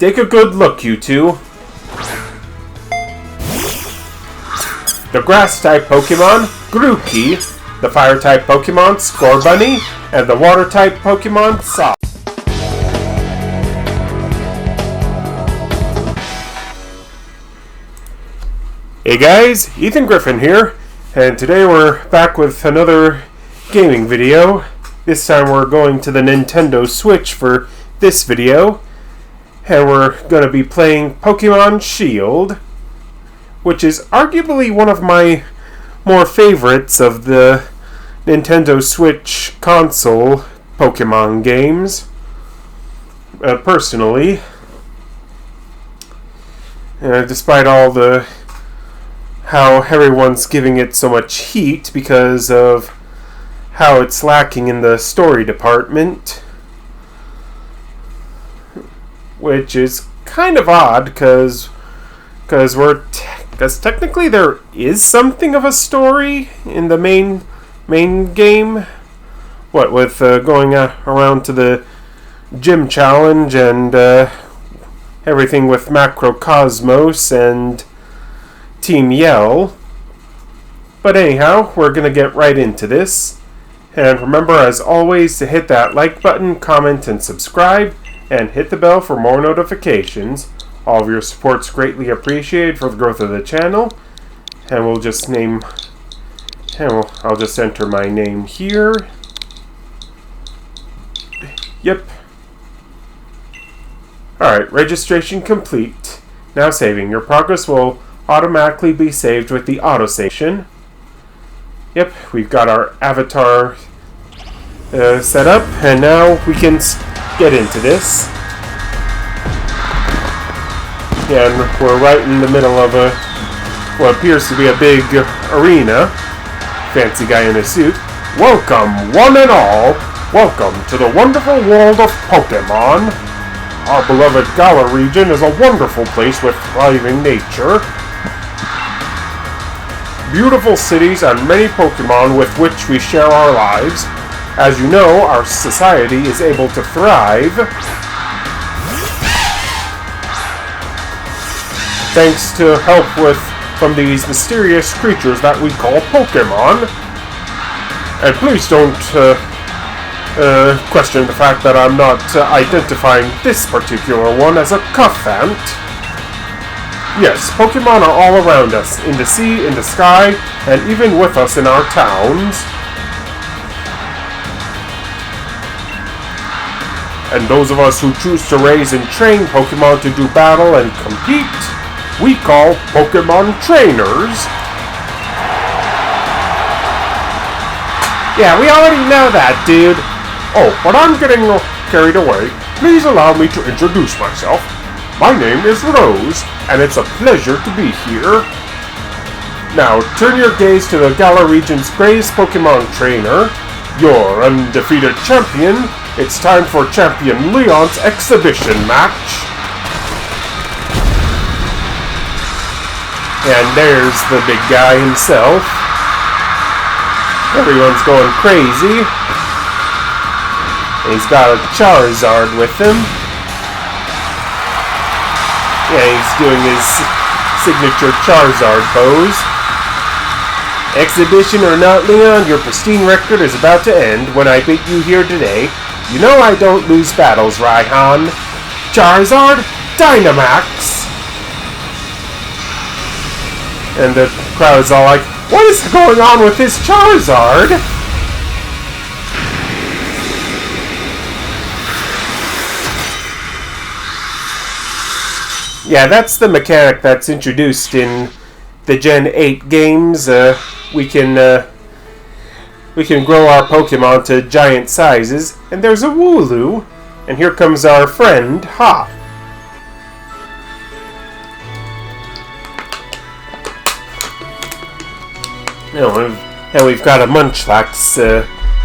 Take a good look, you two. The grass-type Pokemon, Grookey, the fire-type Pokemon, Scorbunny, and the water-type Pokemon, Soft. Hey guys, Ethan Griffin here, and today we're back with another gaming video. This time we're going to the Nintendo Switch for this video, and we're going to be playing Pokemon Shield, which is arguably one of my more favorites of the Nintendo Switch console Pokemon games, personally. Despite all the how everyone's giving it so much heat because of how it's lacking in the story department, which is kind of odd because technically there is something of a story in the main game. What with going around to the gym challenge and everything with Macrocosmos and Team Yell. But anyhow, we're going to get right into this. And remember, as always, to hit that like button, comment, and subscribe, and hit the bell for more notifications. All of your support's greatly appreciated for the growth of the channel. And I'll just enter my name here. Yep. Alright, registration complete. Now saving. Your progress will automatically be saved with the autosation. Yep, we've got our avatar set up, and now we can get into this. And we're right in the middle of what appears to be a big arena. Fancy guy in a suit. Welcome, one and all. Welcome to the wonderful world of Pokemon. Our beloved Galar region is a wonderful place with thriving nature, beautiful cities, and many Pokemon with which we share our lives. As you know, our society is able to thrive thanks to help from these mysterious creatures that we call Pokemon. And please don't question the fact that I'm not identifying this particular one as a Cuffant. Yes, Pokemon are all around us, in the sea, in the sky, and even with us in our towns. And those of us who choose to raise and train Pokemon to do battle and compete, we call Pokemon trainers. Yeah, we already know that, dude. Oh, but I'm getting carried away. Please allow me to introduce myself. My name is Rose, and it's a pleasure to be here. Now, turn your gaze to the Galar region's greatest Pokemon trainer, your undefeated champion. It's time for Champion Leon's exhibition match. And there's the big guy himself. Everyone's going crazy. He's got a Charizard with him. Yeah, he's doing his signature Charizard pose. Exhibition or not, Leon, your pristine record is about to end when I beat you here today. You know I don't lose battles, Raihan. Charizard, Dynamax! And the crowd is all like, what is going on with this Charizard? Yeah, that's the mechanic that's introduced in the Gen 8 games. We can grow our Pokemon to giant sizes. And there's a Wooloo. And here comes our friend, Ha. And we've got a Munchlax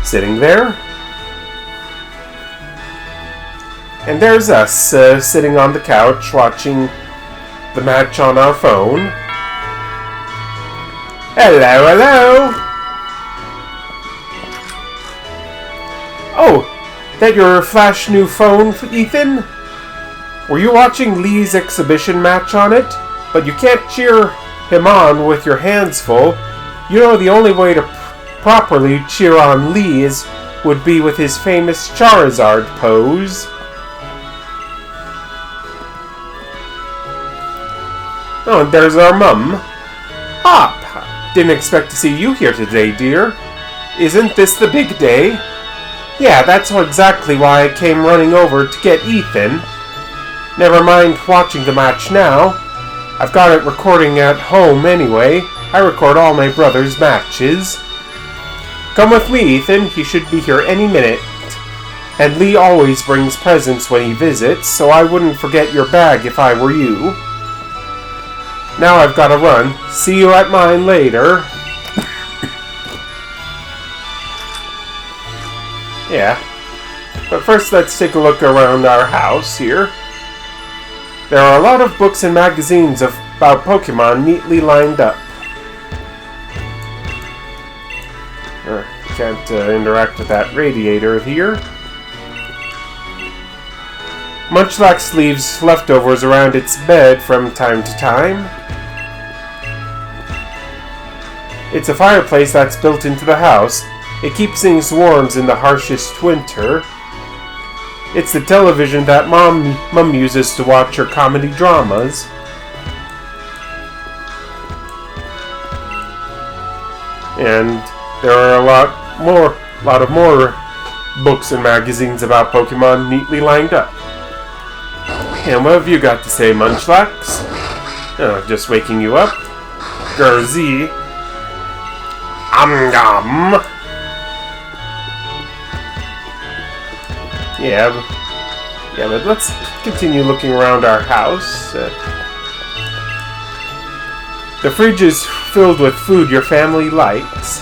sitting there. And there's us, sitting on the couch watching the match on our phone. Hello, hello! Oh, that your flash new phone, Ethan? Were you watching Lee's exhibition match on it? But you can't cheer him on with your hands full. You know the only way to properly cheer on Lee would be with his famous Charizard pose. Oh, and there's our mum. Hop! Didn't expect to see you here today, dear. Isn't this the big day? Yeah, that's exactly why I came running over to get Ethan. Never mind watching the match now. I've got it recording at home anyway. I record all my brother's matches. Come with me, Ethan. He should be here any minute. And Lee always brings presents when he visits, so I wouldn't forget your bag if I were you. Now I've got to run. See you at mine later. Yeah. But first let's take a look around our house here. There are a lot of books and magazines about Pokemon neatly lined up. Can't interact with that radiator here. Munchlax leaves leftovers around its bed from time to time. It's a fireplace that's built into the house. It keeps things warm in the harshest winter. It's the television that Mom uses to watch her comedy dramas. And there are a lot of more books and magazines about Pokemon neatly lined up. And what have you got to say, Munchlax? Oh, just waking you up. Gurzy. Yeah, but let's continue looking around our house. The fridge is filled with food your family likes.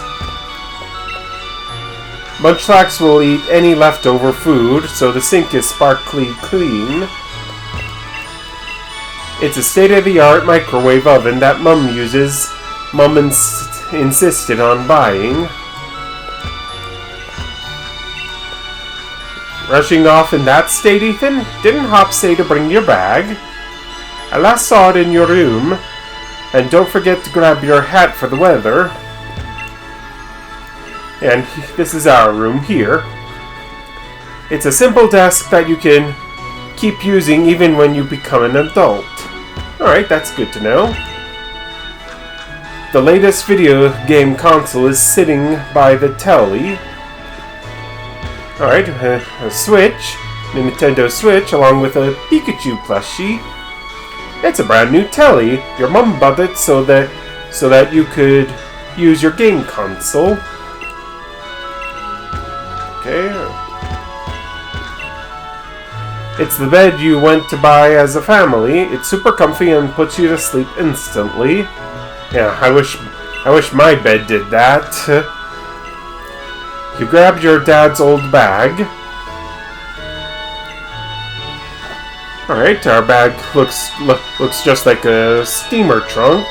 Munchlax will eat any leftover food, so the sink is sparkly clean. It's a state-of-the-art microwave oven that Mum uses. Mum insisted on buying. Rushing off in that state, Ethan? Didn't Hop say to bring your bag? I last saw it in your room. And don't forget to grab your hat for the weather. And this is our room here. It's a simple desk that you can keep using even when you become an adult. Alright, that's good to know. The latest video game console is sitting by the telly. Alright, a Switch, a Nintendo Switch, along with a Pikachu plushie. It's a brand new telly. Your mum bought it so that you could use your game console. Okay. It's the bed you went to buy as a family. It's super comfy and puts you to sleep instantly. Yeah, I wish my bed did that. You grabbed your dad's old bag. Alright, our bag looks just like a steamer trunk.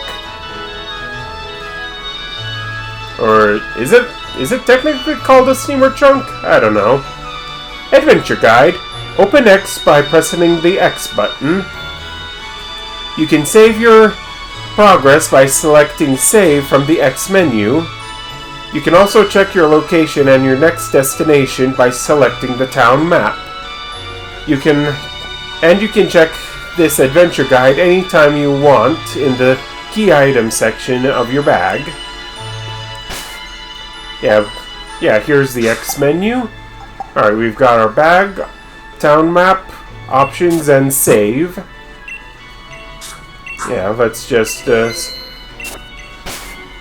Or is it? Is it technically called a steamer trunk? I don't know. Adventure Guide. Open X by pressing the X button. You can save your progress by selecting Save from the X menu. You can also check your location and your next destination by selecting the town map. You can check this adventure guide anytime you want in the key item section of your bag. Yeah, here's the X menu. Alright, we've got our bag, town map, options, and save. Yeah, let's just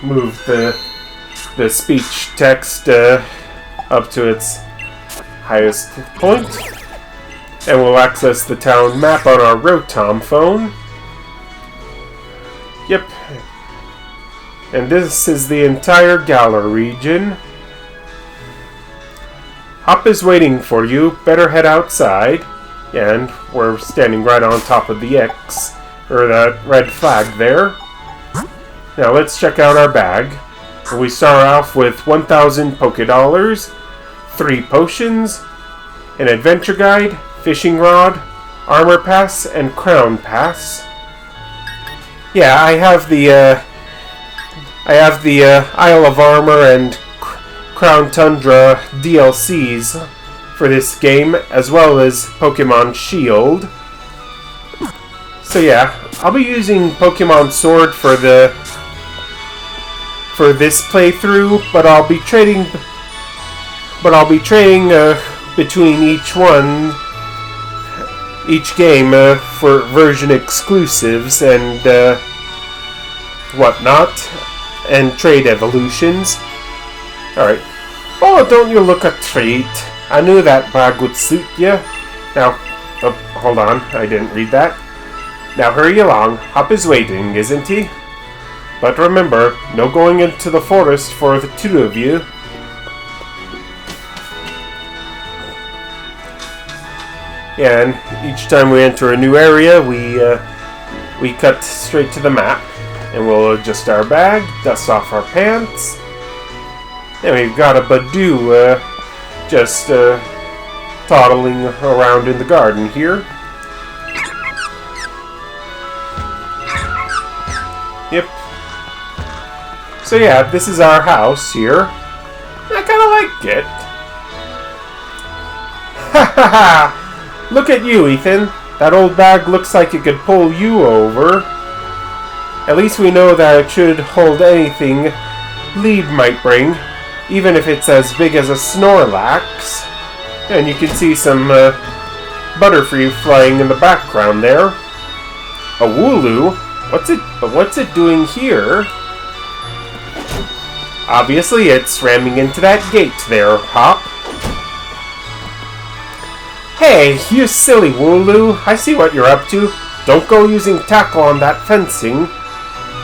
move the speech text up to its highest point. And we'll access the town map on our Rotom phone. Yep. And this is the entire Galar region. Hop is waiting for you. Better head outside. And we're standing right on top of the X, or that red flag there. Now let's check out our bag. We start off with 1,000 Pokédollars, 3 potions, an adventure guide, fishing rod, Armor Pass and Crown Pass. Yeah, I have the Isle of Armor and Crown Tundra DLCs for this game, as well as Pokemon Shield. So yeah, I'll be using Pokemon Sword for this playthrough, but I'll be trading between each game for version exclusives and whatnot, and trade evolutions. Alright. Oh, don't you look a treat. I knew that bag would suit you. Now, hold on, I didn't read that. Now hurry along, Hop is waiting, isn't he? But remember, no going into the forest for the two of you. Yeah, and each time we enter a new area, we cut straight to the map. And we'll adjust our bag, dust off our pants. And we've got a Badoo just toddling around in the garden here. Yep. So yeah, this is our house here. I kinda like it. Ha ha ha! Look at you, Ethan. That old bag looks like it could pull you over. At least we know that it should hold anything Lead might bring, even if it's as big as a Snorlax. And you can see some Butterfree flying in the background there. A Wooloo? What's it doing here? Obviously, it's ramming into that gate there, Hop. Hey, you silly Wooloo! I see what you're up to. Don't go using tackle on that fencing.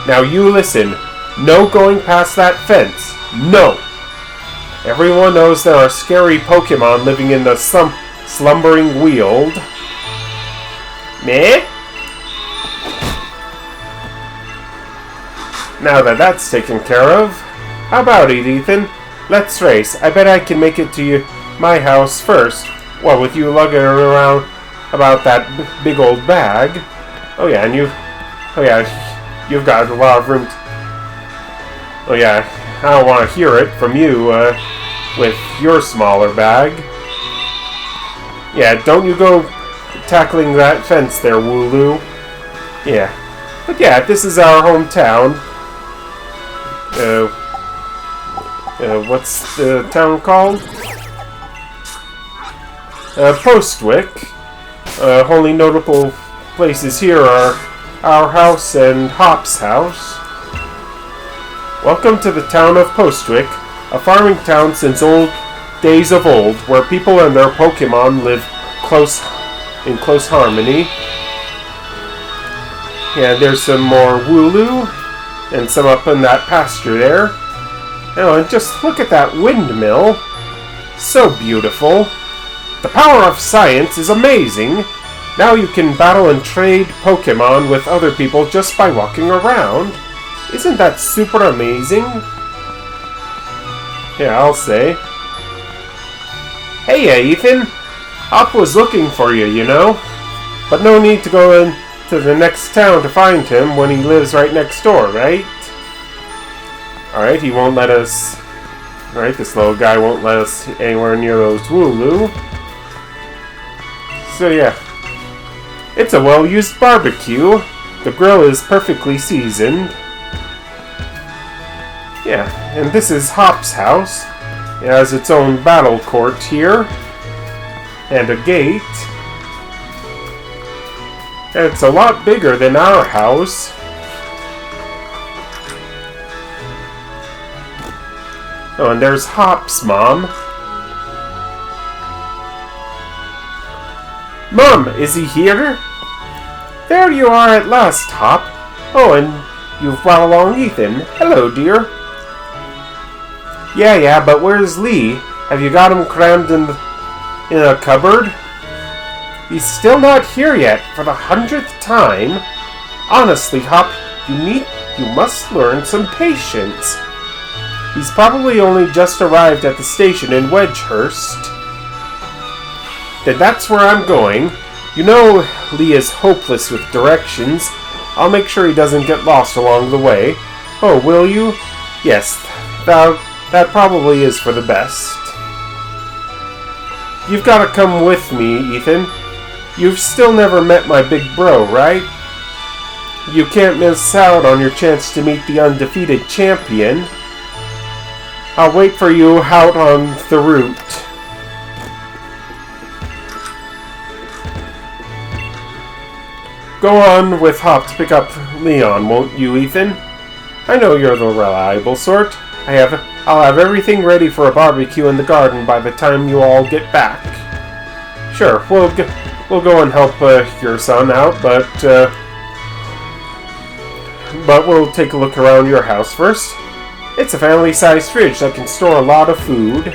Now you listen. No going past that fence. No! Everyone knows there are scary Pokemon living in the slumbering weald. Meh? Now that that's taken care of, how about it, Ethan? Let's race. I bet I can make it to my house first. Well, with you lugging around about that big old bag. Oh yeah, and you've got a lot of room. Oh yeah, I don't want to hear it from you with your smaller bag. Yeah, don't you go tackling that fence there, Wooloo. Yeah, but yeah, this is our hometown. What's the town called? Postwick. Only notable places here are our house and Hop's house. Welcome to the town of Postwick, a farming town since days of old, where people and their Pokemon live in close harmony. Yeah, there's some more Wooloo, and some up in that pasture there. Oh, and just look at that windmill. So beautiful. The power of science is amazing. Now you can battle and trade Pokemon with other people just by walking around. Isn't that super amazing? Yeah, I'll say. Hey, Ethan. Hop was looking for you, you know. But no need to go into the next town to find him when he lives right next door, right? Alright, he won't let us... Alright, this little guy won't let us anywhere near those Wooloo. So yeah. It's a well-used barbecue. The grill is perfectly seasoned. Yeah, and this is Hop's house. It has its own battle court here. And a gate. And it's a lot bigger than our house. Oh, and there's Hop's mom. Mom, is he here? There you are at last, Hop. Oh, and you've brought along Ethan. Hello, dear. Yeah, but where's Lee? Have you got him crammed in a cupboard? He's still not here yet, for the 100th time. Honestly, Hop, you must learn some patience. He's probably only just arrived at the station in Wedgehurst. Then that's where I'm going. You know Lee is hopeless with directions. I'll make sure he doesn't get lost along the way. Oh, will you? Yes, that probably is for the best. You've got to come with me, Ethan. You've still never met my big bro, right? You can't miss out on your chance to meet the undefeated champion. I'll wait for you out on the route. Go on with Hop to pick up Leon, won't you, Ethan? I know you're the reliable sort. I'll have everything ready for a barbecue in the garden by the time you all get back. Sure, we'll go and help your son out, but we'll take a look around your house first. It's a family-sized fridge that can store a lot of food.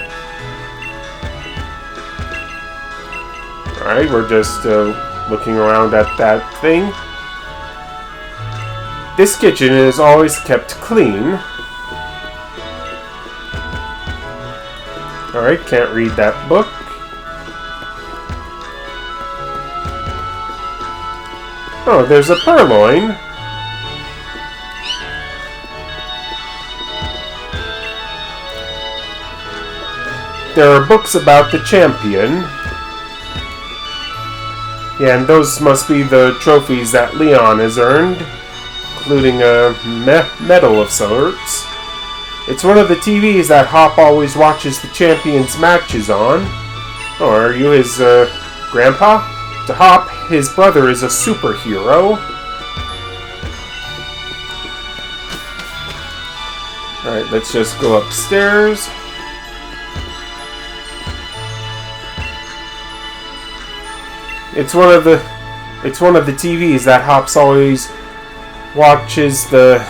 Alright, we're just looking around at that thing. This kitchen is always kept clean. Alright, can't read that book. Oh, there's a purloin. There are books about the champion. Yeah, and those must be the trophies that Leon has earned, including a medal of sorts. It's one of the TVs that Hop always watches the champion's matches on. Oh, are you his grandpa? To Hop, his brother is a superhero. Alright, let's just go upstairs. It's one of the TVs that Hops always watches the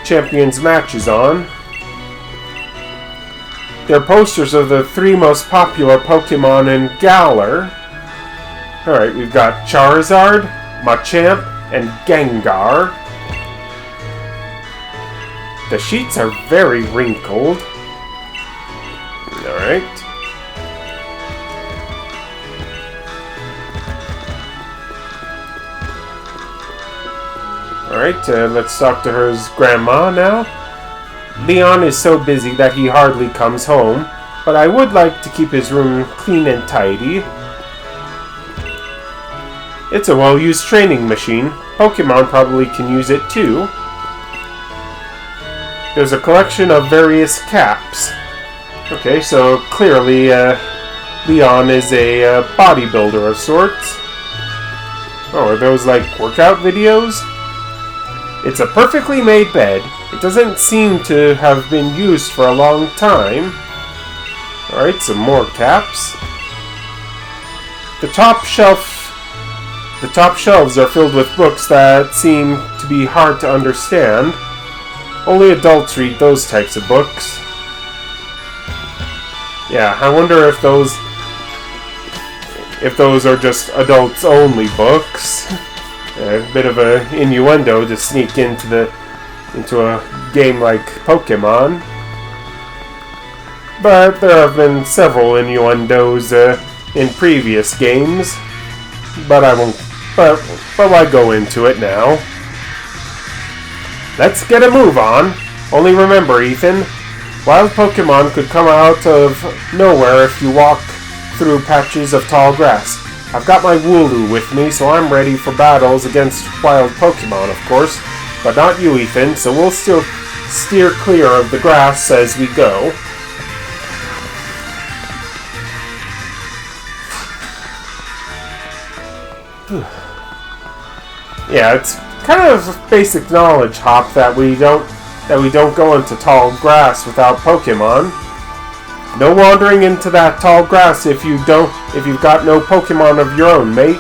champions' matches on. They're posters of the 3 most popular Pokemon in Galar. Alright, we've got Charizard, Machamp, and Gengar. The sheets are very wrinkled. Alright. Alright, let's talk to her grandma now. Leon is so busy that he hardly comes home, but I would like to keep his room clean and tidy. It's a well-used training machine. Pokemon probably can use it too. There's a collection of various caps. Okay, so clearly Leon is a bodybuilder of sorts. Oh, are those like workout videos? It's a perfectly made bed. It doesn't seem to have been used for a long time. Alright, some more caps. The top shelves are filled with books that seem to be hard to understand. Only adults read those types of books. Yeah, I wonder if those are just adults-only books. A bit of an innuendo to sneak into a game like Pokemon. But there have been several innuendos in previous games. But I won't. But why go into it now? Let's get a move on. Only remember, Ethan, wild Pokemon could come out of nowhere if you walk through patches of tall grass. I've got my Wooloo with me, so I'm ready for battles against wild Pokemon, of course. But not you, Ethan, so we'll still steer clear of the grass as we go. Yeah, it's kind of basic knowledge, Hop, that we don't go into tall grass without Pokemon. No wandering into that tall grass if you've got no Pokemon of your own, mate.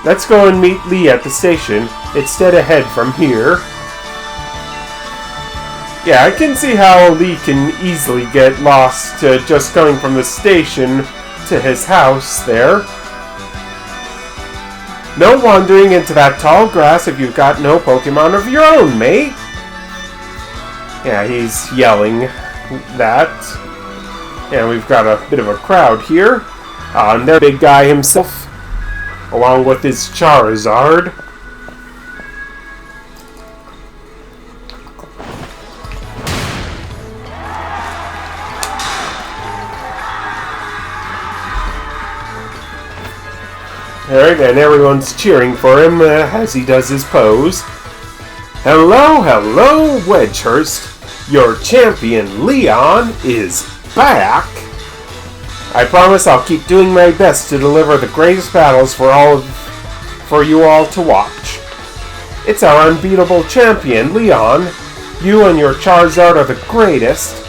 Let's go and meet Lee at the station. It's dead ahead from here. Yeah, I can see how Lee can easily get lost just going from the station to his house there. No wandering into that tall grass if you've got no Pokemon of your own, mate. Yeah, he's yelling that. And we've got a bit of a crowd here. And there's the big guy himself, along with his Charizard. Alright, and everyone's cheering for him as he does his pose. Hello, hello, Wedgehurst. Your champion, Leon, is back. I promise I'll keep doing my best to deliver the greatest battles for you all to watch. It's our unbeatable champion, Leon. You and your Charizard are the greatest.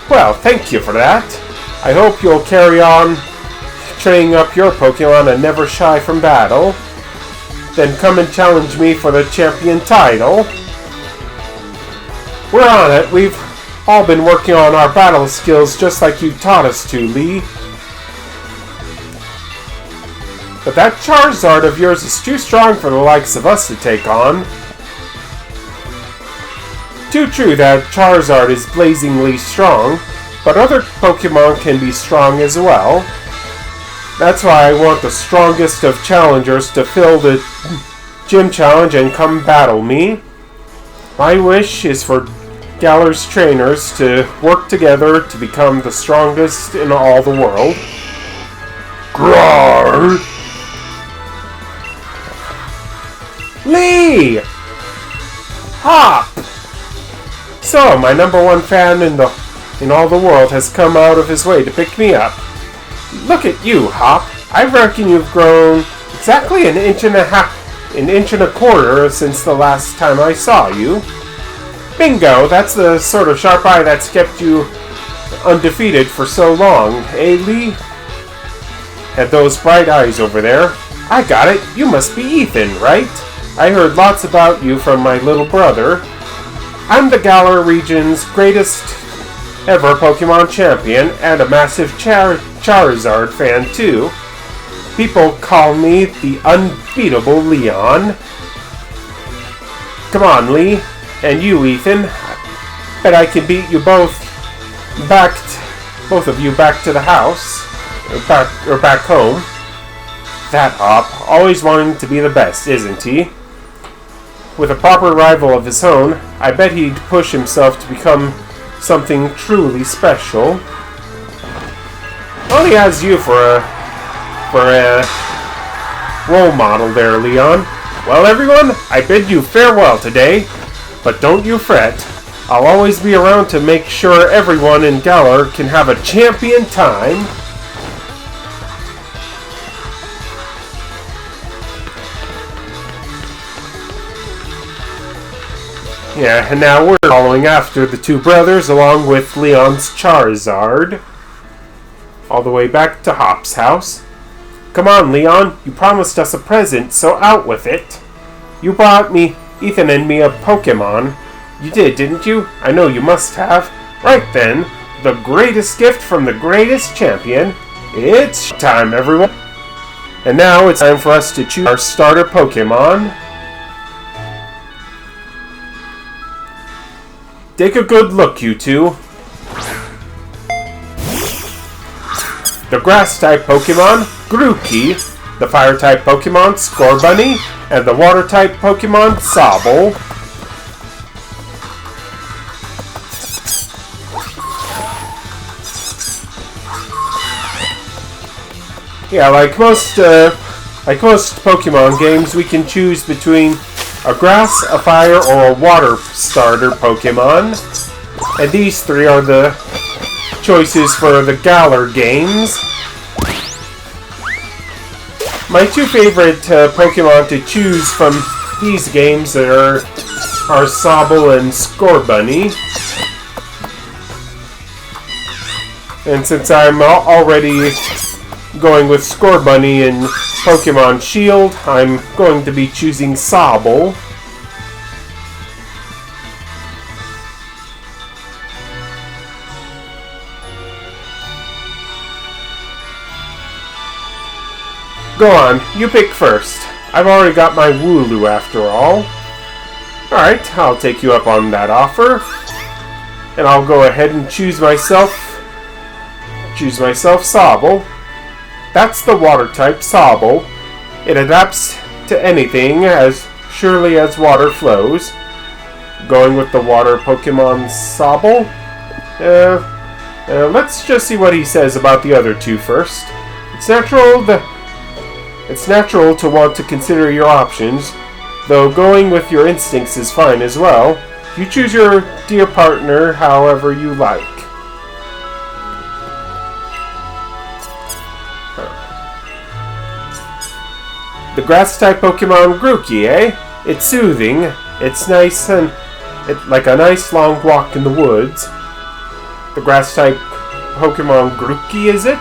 Well, thank you for that. I hope you'll carry on training up your Pokemon and never shy from battle. Then come and challenge me for the champion title. We're on it. We've all been working on our battle skills just like you taught us to, Lee. But that Charizard of yours is too strong for the likes of us to take on. Too true that Charizard is blazingly strong, but other Pokemon can be strong as well. That's why I want the strongest of challengers to fill the gym challenge and come battle me. My wish is for Galar's trainers to work together to become the strongest in all the world. Grar! Lee! Hop! So, my #1 fan in all the world has come out of his way to pick me up. Look at you, Hop. I reckon you've grown exactly an inch and a quarter since the last time I saw you. Bingo, that's the sort of sharp eye that's kept you undefeated for so long, eh, Lee? Had those bright eyes over there. I got it, you must be Ethan, right? I heard lots about you from my little brother. I'm the Galar region's greatest ever Pokemon champion and a massive Charizard fan too. People call me the unbeatable Leon. Come on, Lee. And you, Ethan. Bet I can beat you both of you back to the house. Or back home. That Hop, always wanting to be the best, isn't he? With a proper rival of his own, I bet he'd push himself to become something truly special. Well, he has you for a role model there, Leon. Well, everyone, I bid you farewell today. But don't you fret. I'll always be around to make sure everyone in Galar can have a champion time. Yeah, and now we're following after the two brothers along with Leon's Charizard. All the way back to Hop's house. Come on, Leon. You promised us a present, so out with it. You brought me, Ethan and me, a Pokemon. You did, didn't you? I know you must have. Right then, the greatest gift from the greatest champion. It's time, everyone. And now it's time for us to choose our starter Pokemon. Take a good look, you two. The Grass-type Pokemon, Grookey. The Fire-type Pokemon, Scorbunny. And the Water-type Pokemon, Sobble. Yeah, like most Pokemon games, we can choose between a Grass, a Fire, or a Water starter Pokemon. And these three are the choices for the Galar games. My two favorite Pokemon to choose from these games are Sobble and Scorbunny. And since I'm already going with Scorbunny in Pokemon Shield, I'm going to be choosing Sobble. Go on, you pick first. I've already got my Wooloo after all. Alright, I'll take you up on that offer. And I'll go ahead and choose myself choose myself Sobble. That's the water type Sobble. It adapts to anything as surely as water flows. Going with the water Pokemon Sobble. Let's just see what he says about the other two first. It's natural to want to consider your options, though going with your instincts is fine as well. You choose your dear partner however you like. The grass-type Pokemon Grookey, eh? It's soothing. It's nice and like a nice long walk in the woods. The grass-type Pokemon Grookey, is it?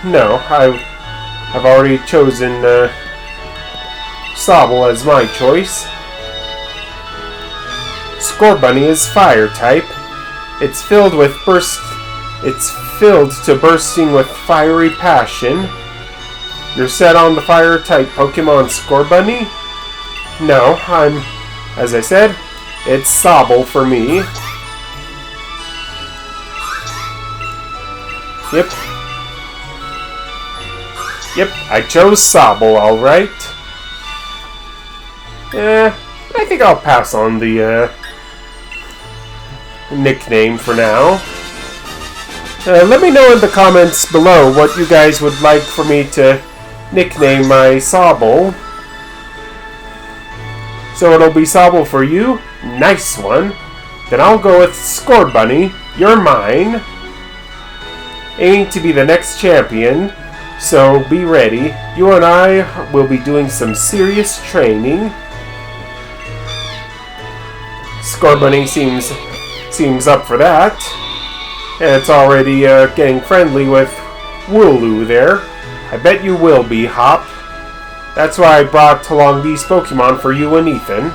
No. I've already chosen Sobble as my choice. Scorbunny is fire-type. It's filled to bursting with fiery passion. You're set on the fire-type Pokemon Scorbunny? No, as I said, it's Sobble for me. Yep, I chose Sobble, alright. I think I'll pass on the nickname for now. Let me know in the comments below what you guys would like for me to nickname my Sobble. So it'll be Sobble for you? Nice one. Then I'll go with Scorbunny. You're mine. Aiming to be the next champion, so be ready. You and I will be doing some serious training. Scorbunny seems up for that. And it's already getting friendly with Wooloo there. I bet you will be, Hop. That's why I brought along these Pokemon for you and Ethan.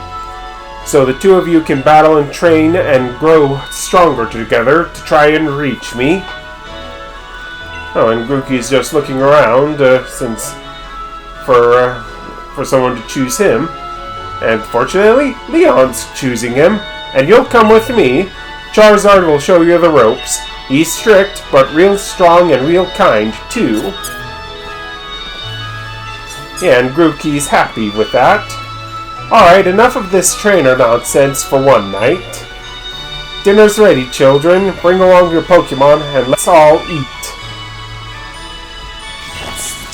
So the two of you can battle and train and grow stronger together to try and reach me. Oh, and Grookey's just looking around for someone to choose him. And fortunately, Leon's choosing him. And you'll come with me. Charizard will show you the ropes. He's strict, but real strong and real kind, too. Yeah, and Grookey's happy with that. Alright, enough of this trainer nonsense for one night. Dinner's ready, children. Bring along your Pokemon and let's all eat.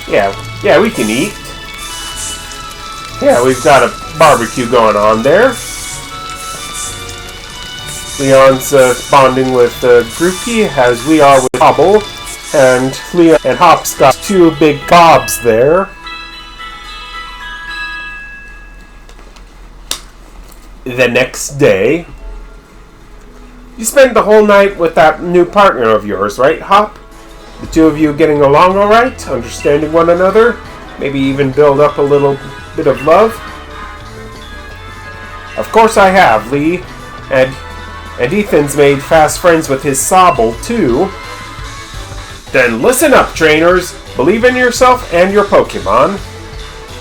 Yeah, we can eat. Yeah, we've got a barbecue going on there. Leon's bonding with Grookey, as we are with Sobble, and Leon and Hop's got two big gobs there. The next day, you spend the whole night with that new partner of yours, right, Hop? The two of you getting along all right, understanding one another, maybe even build up a little bit of love. Of course I have, Lee, and Ethan's made fast friends with his Sobble, too. Then listen up, trainers. Believe in yourself and your Pokemon.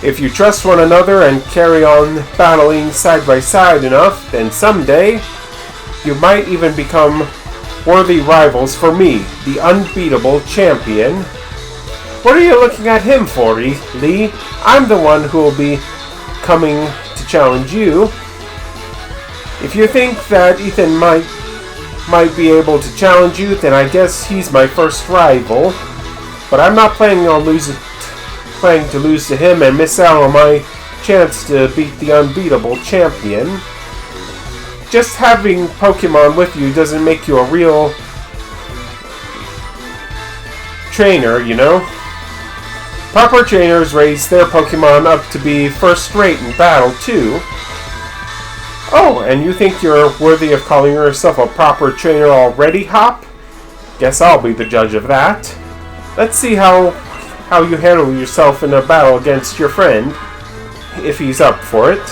If you trust one another and carry on battling side by side enough, then someday you might even become worthy rivals for me, the unbeatable champion. What are you looking at him for, Lee? I'm the one who will be coming to challenge you. If you think that Ethan might be able to challenge you, then I guess he's my first rival. But I'm not planning to lose to him and miss out on my chance to beat the unbeatable champion. Just having Pokemon with you doesn't make you a real trainer, you know? Proper trainers raise their Pokemon up to be first-rate in battle, too. Oh, and you think you're worthy of calling yourself a proper trainer already, Hop? Guess I'll be the judge of that. Let's see how you handle yourself in a battle against your friend, if he's up for it.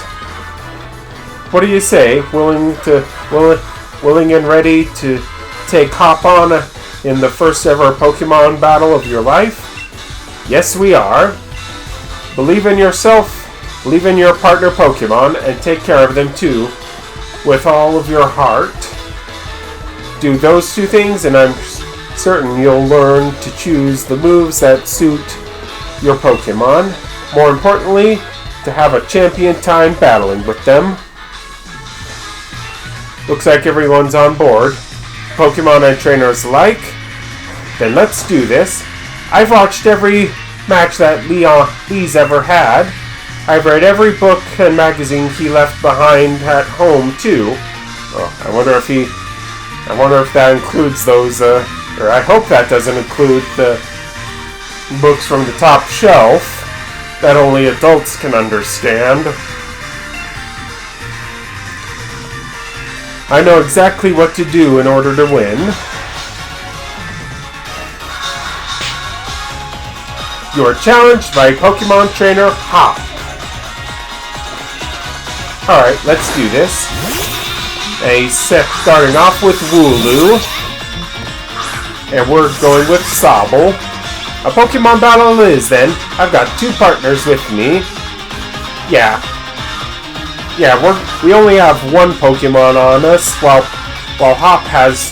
What do you say? Willing and ready to take Hop on in the first ever Pokemon battle of your life? Yes, we are. Believe in yourself, believe in your partner Pokemon, and take care of them too, with all of your heart. Do those two things, and I'm certain you'll learn to choose the moves that suit your Pokemon. More importantly, to have a champion time battling with them. Looks like everyone's on board. Pokemon and trainers alike. Then let's do this. I've watched every match that Lee's ever had. I've read every book and magazine he left behind at home too. Oh, I wonder if that includes those, or I hope that doesn't include the books from the top shelf that only adults can understand. I know exactly what to do in order to win. You are challenged by Pokemon Trainer Hop. Alright, let's do this. Starting off with Wooloo. And we're going with Sobble. A Pokemon battle it is then. I've got two partners with me. Yeah, we only have one Pokemon on us, while Hop has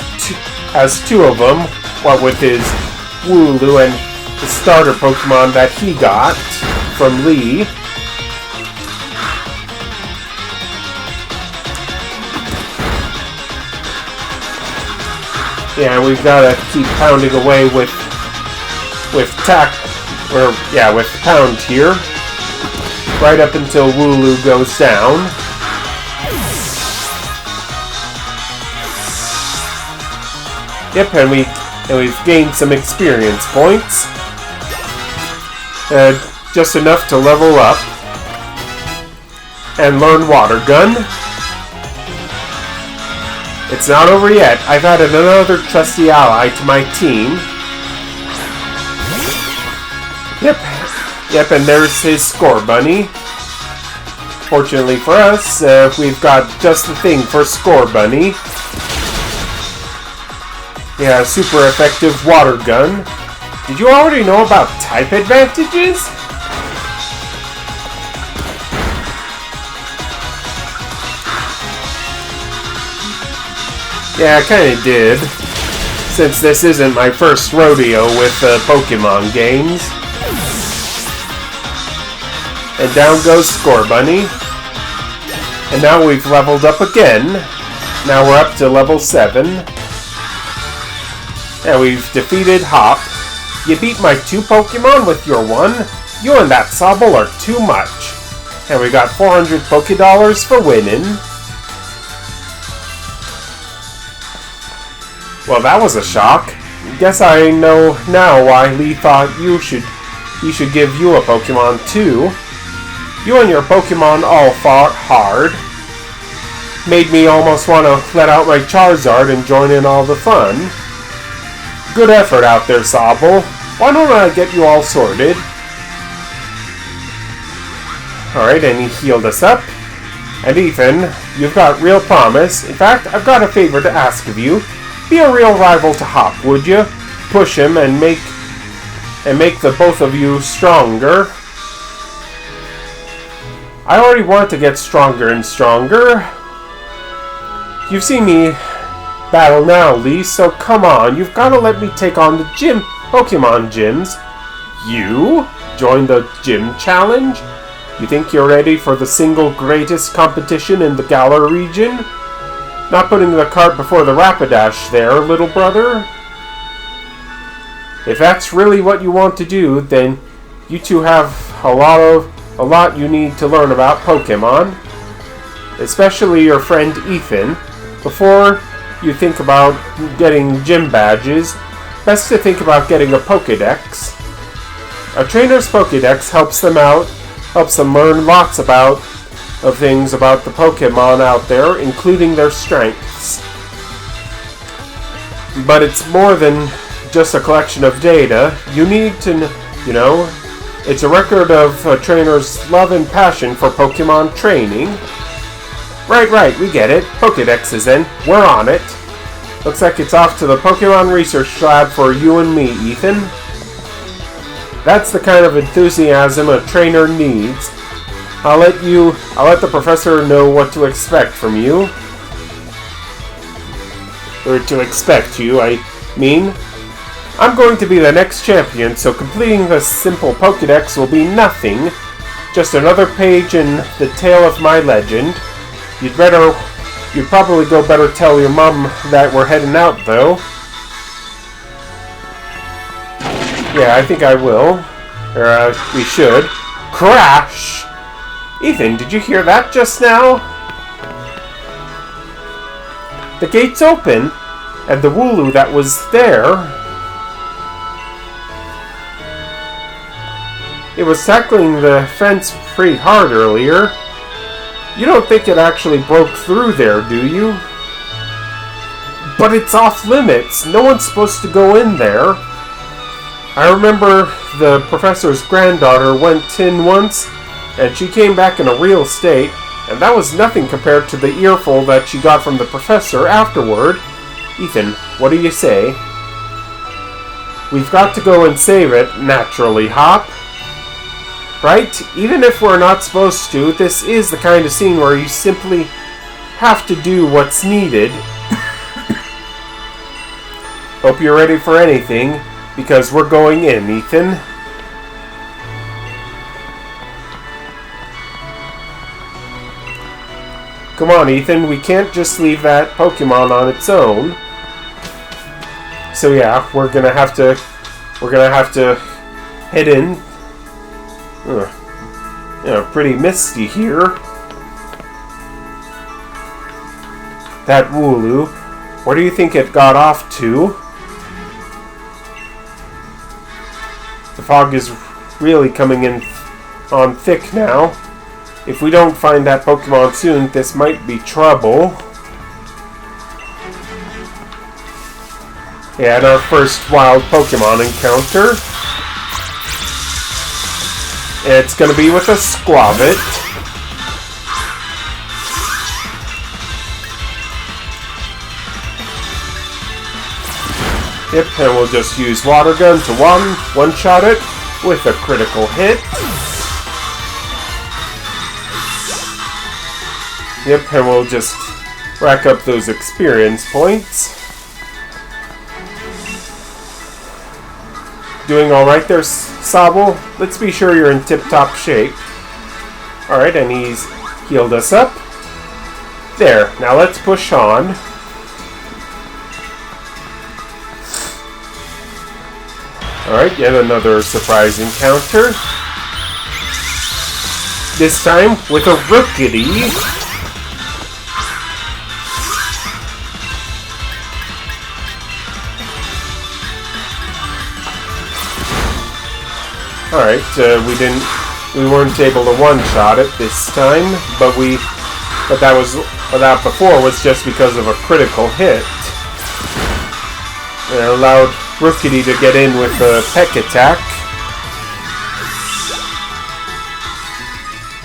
two of them. What with his Wooloo and the starter Pokemon that he got from Lee. Yeah, we've got to keep pounding away with Pound here, right up until Wooloo goes down. Yep, and we've gained some experience points. Just enough to level up and learn Water Gun. It's not over yet. I've added another trusty ally to my team. Yep, and there's his Score Bunny. Fortunately for us, we've got just the thing for Score Bunny. Yeah, super effective Water Gun. Did you already know about type advantages? Yeah, I kinda did. Since this isn't my first rodeo with Pokemon games. And down goes Score Bunny. And now we've leveled up again. Now we're up to level 7. And we've defeated Hop. You beat my 2 Pokemon with your 1? You and that Sobble are too much. And we got 400 Pokédollars for winning. Well, that was a shock. Guess I know now why Lee thought he should give you a Pokemon too. You and your Pokemon all fought hard. Made me almost want to let out my Charizard and join in all the fun. Good effort out there, Sobble. Why don't I get you all sorted? Alright, and he healed us up. And Ethan, you've got real promise. In fact, I've got a favor to ask of you. Be a real rival to Hop, would you? Push him and make the both of you stronger. I already want to get stronger and stronger. You've seen me battle now, Lee, so come on. You've got to let me take on the Pokemon gyms. You? Join the gym challenge? You think you're ready for the single greatest competition in the Galar region? Not putting the cart before the Rapidash there, little brother? If that's really what you want to do, then you two have a lot you need to learn about Pokemon. Especially your friend Ethan. Before you think about getting gym badges, best to think about getting a Pokédex. A trainer's Pokédex helps them learn lots of things about the Pokemon out there, including their strengths. But it's more than just a collection of data. You need to, it's a record of a trainer's love and passion for Pokemon training. Right, we get it. Pokédexes then. We're on it. Looks like it's off to the Pokemon Research Lab for you and me, Ethan. That's the kind of enthusiasm a trainer needs. I'll let the professor know what to expect from you. Or to expect you, I mean. I'm going to be the next champion, so completing this simple Pokédex will be nothing. Just another page in the tale of my legend. You'd probably go better tell your mom that we're heading out, though. Yeah, I think I will. Or, we should. Crash! Ethan, did you hear that just now? The gate's open, and the Wooloo that was there... It was tackling the fence pretty hard earlier. You don't think it actually broke through there, do you? But it's off limits. No one's supposed to go in there. I remember the professor's granddaughter went in once, and she came back in a real state, and that was nothing compared to the earful that she got from the professor afterward. Ethan, what do you say? We've got to go and save it, naturally, Hop. Right? Even if we're not supposed to, this is the kind of scene where you simply have to do what's needed. Hope you're ready for anything, because we're going in, Ethan. Come on, Ethan, we can't just leave that Pokemon on its own. So yeah, we're gonna have to head in. Pretty misty here. That Wooloo, where do you think it got off to? The fog is really coming in on thick now. If we don't find that Pokemon soon, this might be trouble. Yeah, and our first wild Pokemon encounter. It's going to be with a Squavit. Yep, and we'll just use Water Gun to one-shot it with a critical hit. Yep, and we'll just rack up those experience points. Doing alright there, Sobble? Let's be sure you're in tip-top shape. Alright, and he's healed us up. There, now let's push on. Alright, yet another surprise encounter. This time with a Rookity. Alright, we weren't able to one-shot it this time, but that before was just because of a critical hit. And it allowed Rookity to get in with a peck attack.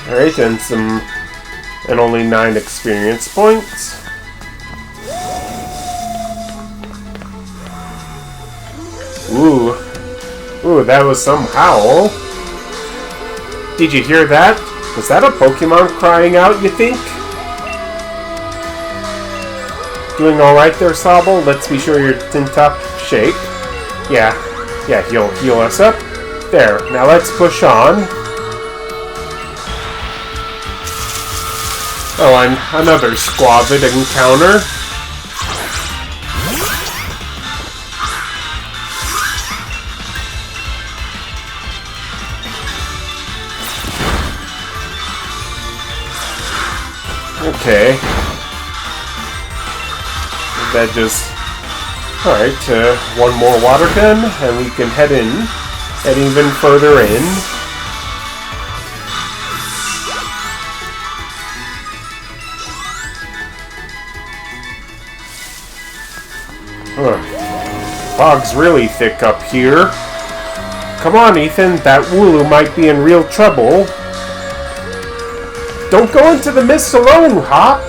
Alright, and only 9 experience points. Ooh, that was some howl. Did you hear that? Was that a Pokemon crying out, you think? Doing alright there, Sobble? Let's be sure you're in top shape. Yeah, heal us up. There, now let's push on. Oh, and another Squavit encounter. Okay. That just... Alright, one more water gun, and we can head even further in. Fog's really thick up here. Come on, Ethan, that Wooloo might be in real trouble. Don't go into the mist alone, Hop!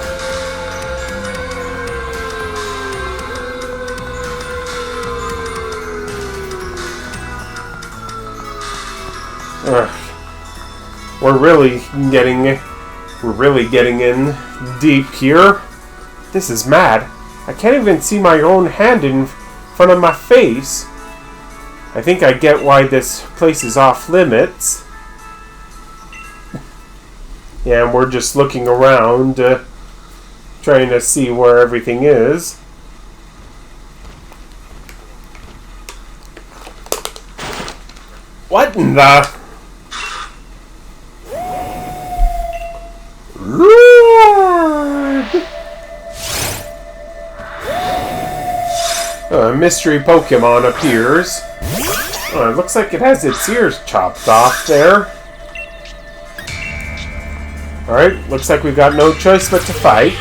We're really getting in deep here. This is mad. I can't even see my own hand in front of my face. I think I get why this place is off limits. Yeah, and we're just looking around, trying to see where everything is. What in the... A mystery Pokemon appears. Oh, it looks like it has its ears chopped off there. Alright, looks like we've got no choice but to fight.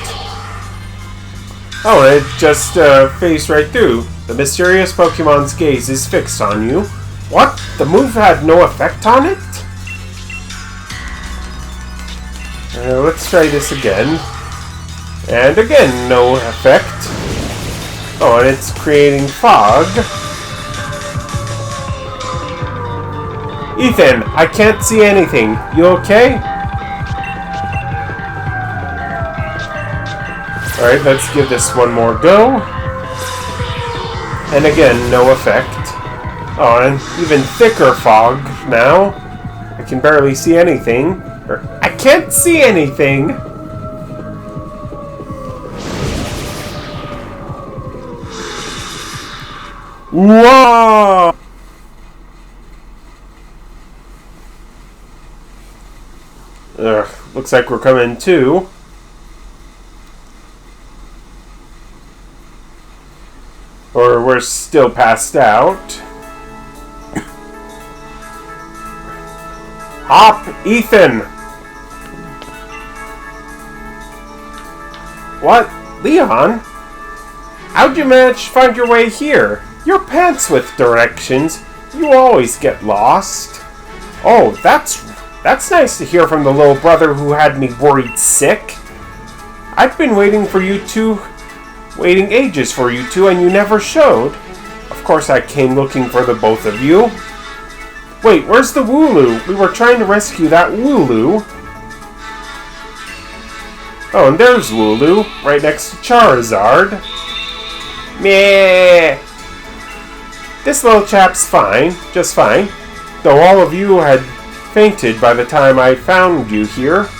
Oh, it just phased right through. The mysterious Pokemon's gaze is fixed on you. What? The move had no effect on it? Let's try this again. And again, no effect. Oh, and it's creating fog. Ethan, I can't see anything. You okay? Alright, let's give this one more go. And again, no effect. Oh, and even thicker fog now. I can barely see anything. I can't see anything! Whoa! Looks like we're coming to. Or we're still passed out. Hop, Ethan! What? Leon? How'd you manage to find your way here? You're pants with directions. You always get lost. Oh, that's nice to hear from the little brother who had me worried sick. I've been waiting ages for you two, and you never showed. Of course I came looking for the both of you. Wait, where's the Wooloo? We were trying to rescue that Wooloo. Oh, and there's Wooloo, right next to Charizard. Meh. This little chap's fine, just fine. Though all of you had fainted by the time I found you here.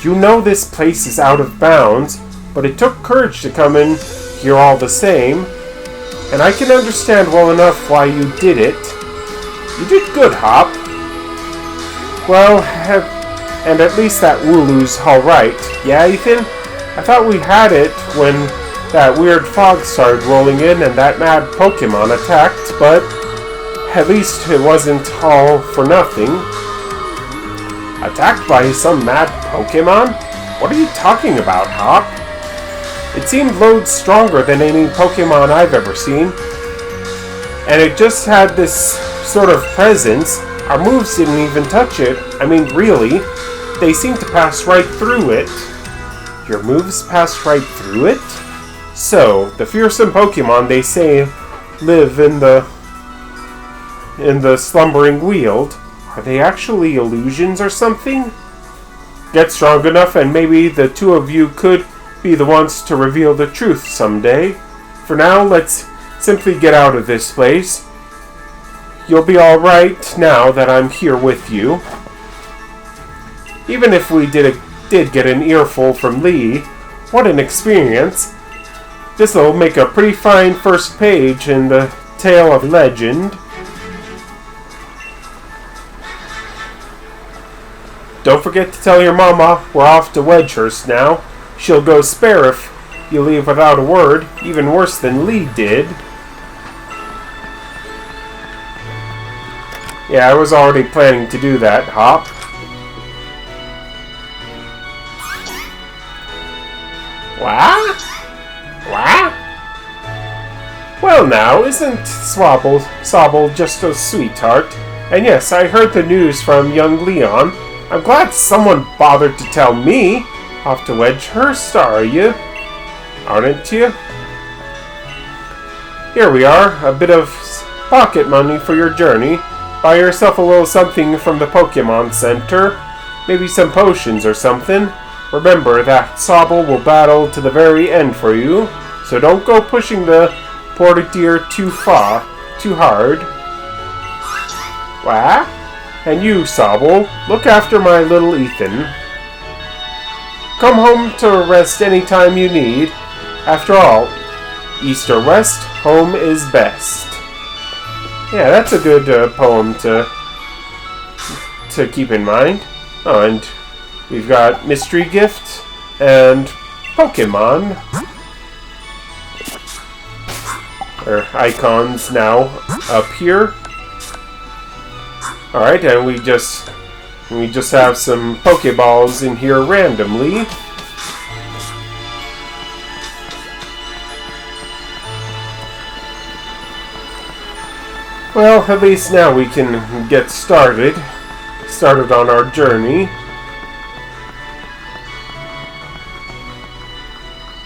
You know this place is out of bounds, but it took courage to come in here all the same. And I can understand well enough why you did it. You did good, Hop. Well, and at least that Wooloo's alright. Yeah, Ethan? I thought we had it when that weird fog started rolling in and that mad Pokemon attacked, but at least it wasn't all for nothing. Attacked by some mad Pokemon? What are you talking about, Hop? It seemed loads stronger than any Pokemon I've ever seen. And it just had this sort of presence. Our moves didn't even touch it. I mean, really. They seemed to pass right through it. Your moves passed right through it? So, the fearsome Pokemon they say live in the slumbering weald. Are they actually illusions or something? Get strong enough and maybe the two of you could be the ones to reveal the truth someday. For now, let's simply get out of this place. You'll be alright now that I'm here with you. Even if we did get an earful from Lee, what an experience. This'll make a pretty fine first page in the tale of legend. Don't forget to tell your mama we're off to Wedgehurst now. She'll go spare if you leave without a word, even worse than Lee did. Yeah, I was already planning to do that, Hop. What? What? Well now, isn't Sobble just a sweetheart? And yes, I heard the news from young Leon. I'm glad someone bothered to tell me. Off to Wedgehurst, are you? Aren't you? Here we are, a bit of pocket money for your journey. Buy yourself a little something from the Pokemon Center. Maybe some potions or something. Remember that Sobble will battle to the very end for you, so don't go pushing the poor dear too hard. Wah? And you, Sobble, look after my little Ethan. Come home to rest any time you need. After all, east or west, home is best. Yeah, that's a good poem to keep in mind. Oh, and we've got Mystery Gift and Pokemon. Our icons now up here. Alright, and we just have some Pokeballs in here randomly. Well, at least now we can get started on our journey.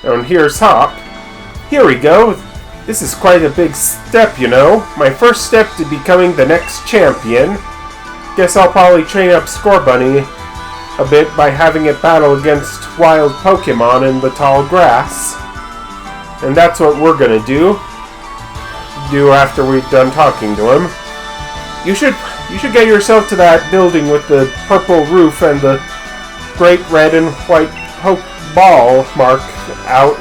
And here's Hop. Here we go. This is quite a big step, you know. My first step to becoming the next champion. Guess I'll probably train up Scorbunny a bit by having it battle against wild Pokemon in the tall grass. And that's what we're gonna do after we've done talking to him. You should get yourself to that building with the purple roof and the great red and white ball mark out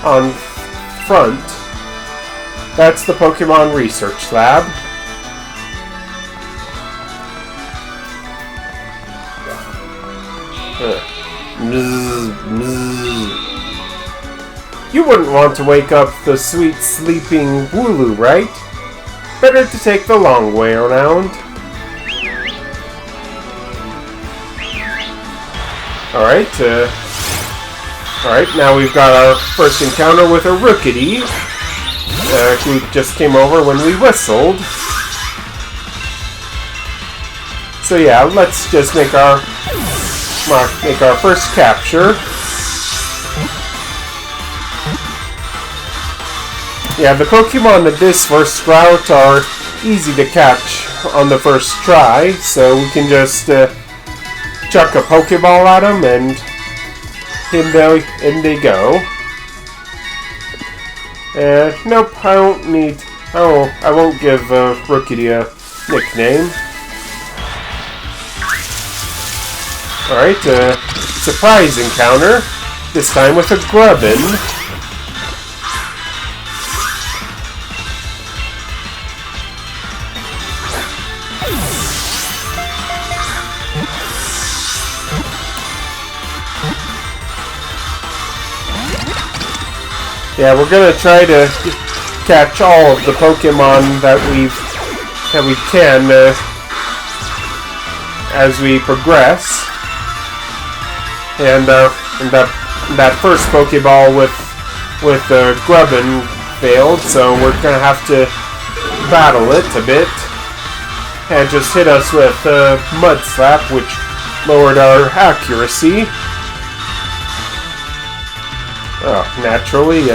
on front. That's the Pokemon Research Lab. You wouldn't want to wake up the sweet sleeping Wooloo, right? Better to take the long way around. Alright, now we've got our first encounter with a Rookity, who just came over when we whistled. So yeah, let's just make our first capture. Yeah, the Pokemon in this first route are easy to catch on the first try, so we can just chuck a Pokeball at them and in they go. Nope, I won't give Rookity a nickname. Alright, surprise encounter, this time with a Griffin. Yeah, we're gonna try to catch all of the Pokemon that we can as we progress. And that first Pokeball with Griffin failed, so we're gonna have to battle it a bit. And just hit us with Mud Slap, which lowered our accuracy. Oh, naturally,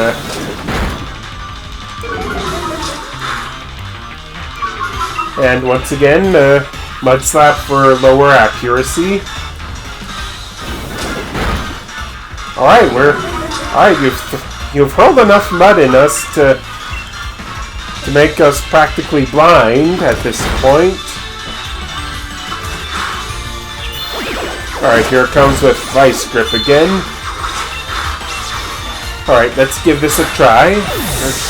and once again, Mud Slap for lower accuracy. Alright, you've hurled enough mud in us to make us practically blind at this point. Alright, here it comes with Vice Grip again. Alright, let's give this a try.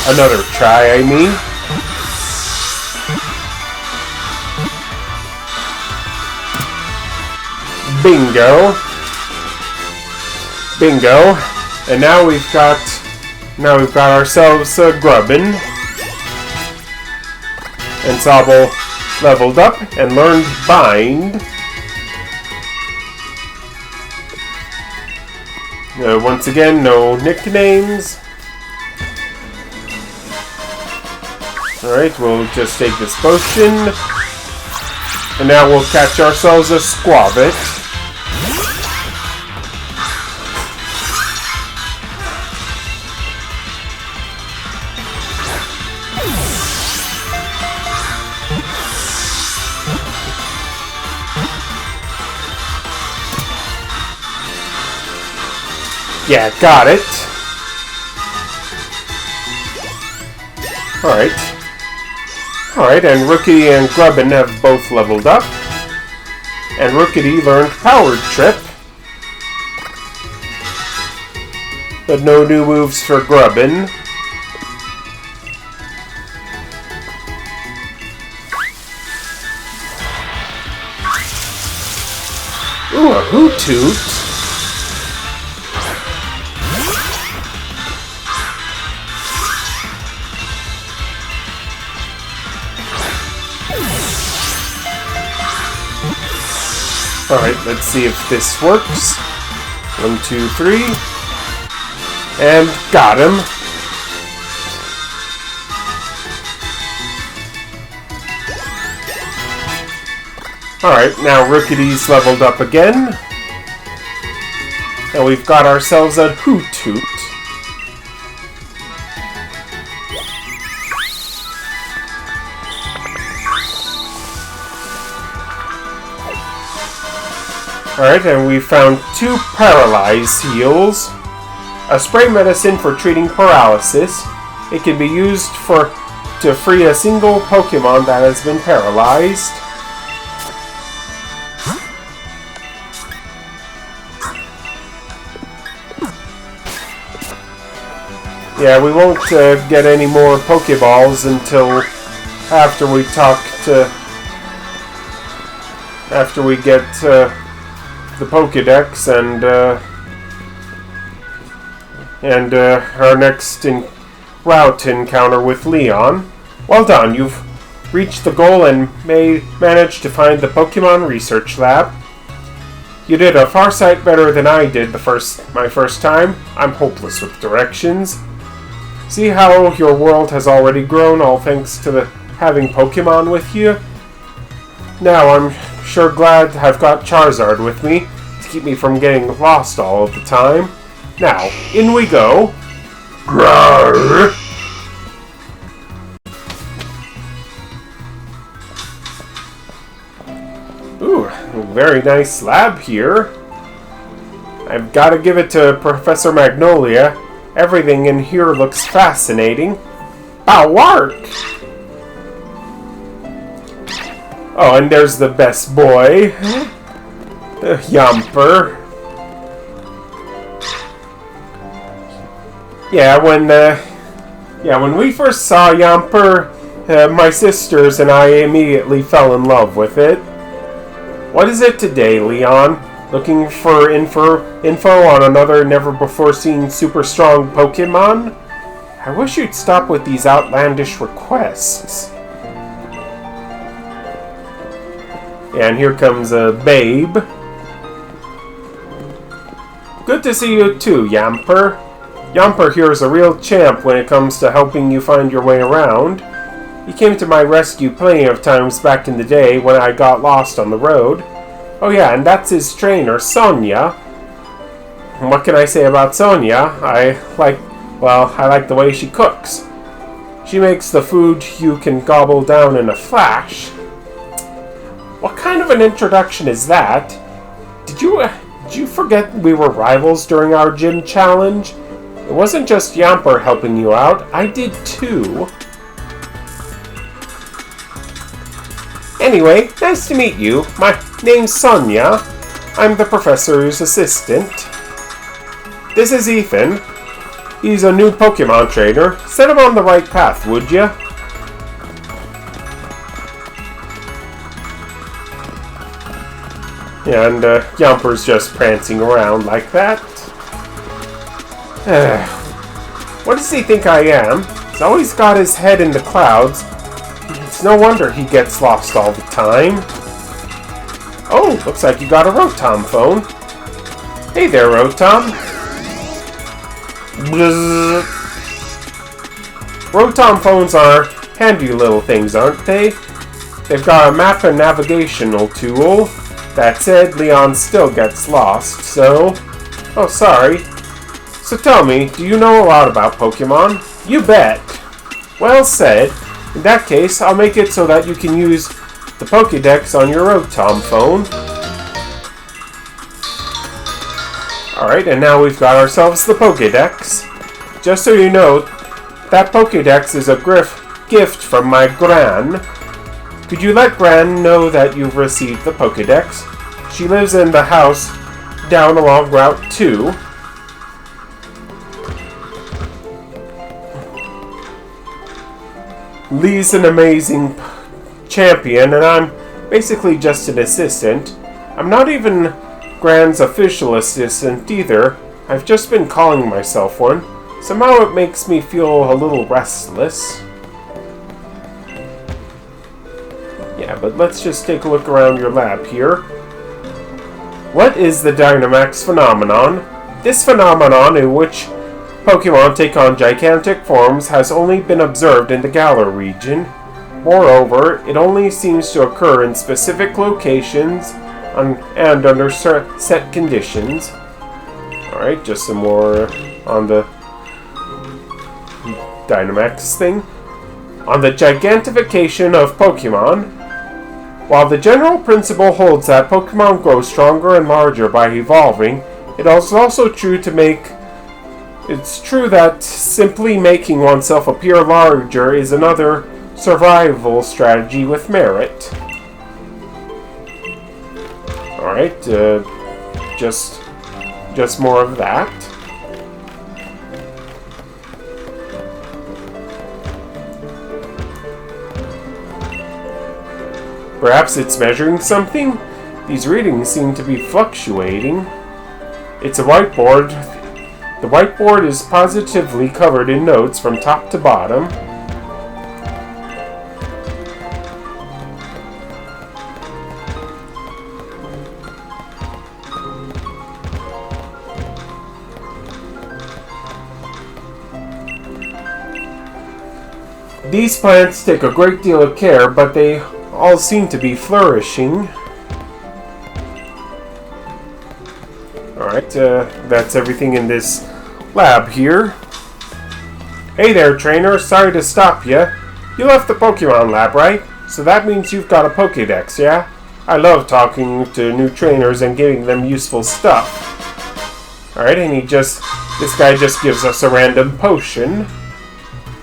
Another try, I mean. Bingo. Bingo. And now we've got ourselves a Griffin. And Sobble leveled up and learned Bind. Once again, no nicknames. Alright, we'll just take this potion. And now we'll catch ourselves a Squavit. Yeah, got it. Alright. Alright, and Rookity and Grubbin have both leveled up. And Rookity learned Power Trip. But no new moves for Grubbin. Ooh, a Hoot Toot. Alright, let's see if this works. 1, 2, 3. And got him. Alright, now Rookity's leveled up again. And we've got ourselves a Hoot Toot. Alright, and we found 2 Paralyze heals. A spray medicine for treating paralysis. It can be used to free a single Pokemon that has been paralyzed. Yeah, we won't get any more Pokeballs until after we get the Pokedex and our next route encounter with Leon. Well done, you've reached the goal and managed to find the Pokemon Research Lab. You did a far sight better than I did my first time. I'm hopeless with directions. See how your world has already grown, all thanks to having Pokemon with you? Now I'm sure glad I've got Charizard with me to keep me from getting lost all of the time. Now, in we go. Grrr. Ooh, a very nice lab here. I've got to give it to Professor Magnolia. Everything in here looks fascinating. Work! Oh, and there's the best boy. Yamper. When we first saw Yamper, my sisters and I immediately fell in love with it. What is it today, Leon? Looking for info on another never-before-seen super strong Pokemon? I wish you'd stop with these outlandish requests. Yeah, and here comes a Babe. Good to see you too, Yamper. Yamper here is a real champ when it comes to helping you find your way around. He came to my rescue plenty of times back in the day when I got lost on the road. Oh yeah, and that's his trainer, Sonia. What can I say about Sonia? I like the way she cooks. She makes the food you can gobble down in a flash. What kind of an introduction is that? Did you forget we were rivals during our gym challenge? It wasn't just Yamper helping you out, I did too. Anyway, nice to meet you. My name's Sonia. I'm the professor's assistant. This is Ethan. He's a new Pokemon trainer. Set him on the right path, would ya? And Yamper's just prancing around like that. What does he think I am? He's always got his head in the clouds. It's no wonder he gets lost all the time. Oh, looks like you got a Rotom phone. Hey there, Rotom. Bzz. Rotom phones are handy little things, aren't they? They've got a map and navigational tool. That said, Leon still gets lost, so... Oh, sorry. So tell me, do you know a lot about Pokemon? You bet. Well said. In that case, I'll make it so that you can use the Pokédex on your Rotom phone. Alright, and now we've got ourselves the Pokédex. Just so you know, that Pokédex is a gift from my Gran. Could you let Gran know that you've received the Pokédex? She lives in the house down along Route 2. Lee's an amazing champion, and I'm basically just an assistant. I'm not even Gran's official assistant either. I've just been calling myself one. Somehow it makes me feel a little restless. Yeah, but let's just take a look around your lab here. What is the Dynamax phenomenon? This phenomenon, in which Pokemon take on gigantic forms, has only been observed in the Galar region. Moreover, it only seems to occur in specific locations and under set conditions. Alright, just some more on the Dynamax thing. On the gigantification of Pokemon. While the general principle holds that Pokemon grow stronger and larger by evolving, it is also true that simply making oneself appear larger is another survival strategy with merit. Alright, just more of that. Perhaps it's measuring something? These readings seem to be fluctuating. It's a whiteboard. The whiteboard is positively covered in notes from top to bottom. These plants take a great deal of care, but they all seem to be flourishing. Alright, that's everything in this lab here. Hey there, trainer. Sorry to stop you. You left the Pokemon lab, right? So that means you've got a Pokédex, yeah? I love talking to new trainers and giving them useful stuff. Alright, and this guy just gives us a random potion.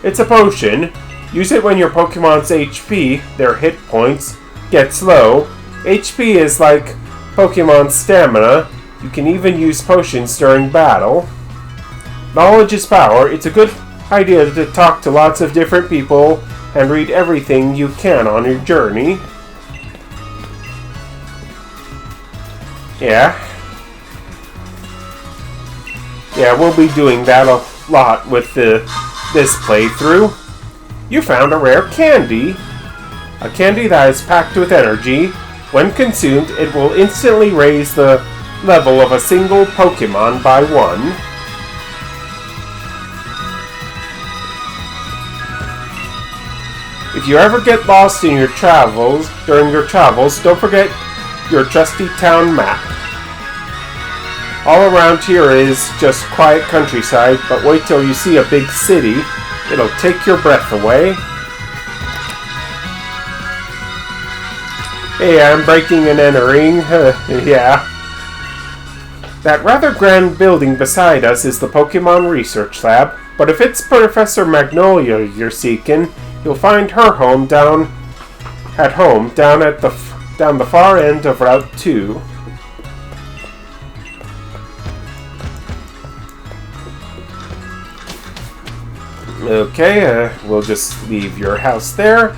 It's a potion. Use it when your Pokemon's HP, their hit points, gets low. HP is like Pokemon's stamina. You can even use potions during battle. Knowledge is power. It's a good idea to talk to lots of different people and read everything you can on your journey. Yeah, we'll be doing that a lot with this playthrough. You found a rare candy. A candy that is packed with energy. When consumed, it will instantly raise the level of a single Pokemon by 1. If you ever get lost in during your travels, don't forget your trusty town map. All around here is just quiet countryside, but wait till you see a big city. It'll take your breath away. Hey, I'm breaking and entering. Yeah. That rather grand building beside us is the Pokemon Research Lab, but if it's Professor Magnolia you're seeking, you'll find her home down the far end of Route 2. Okay, we'll just leave your house there.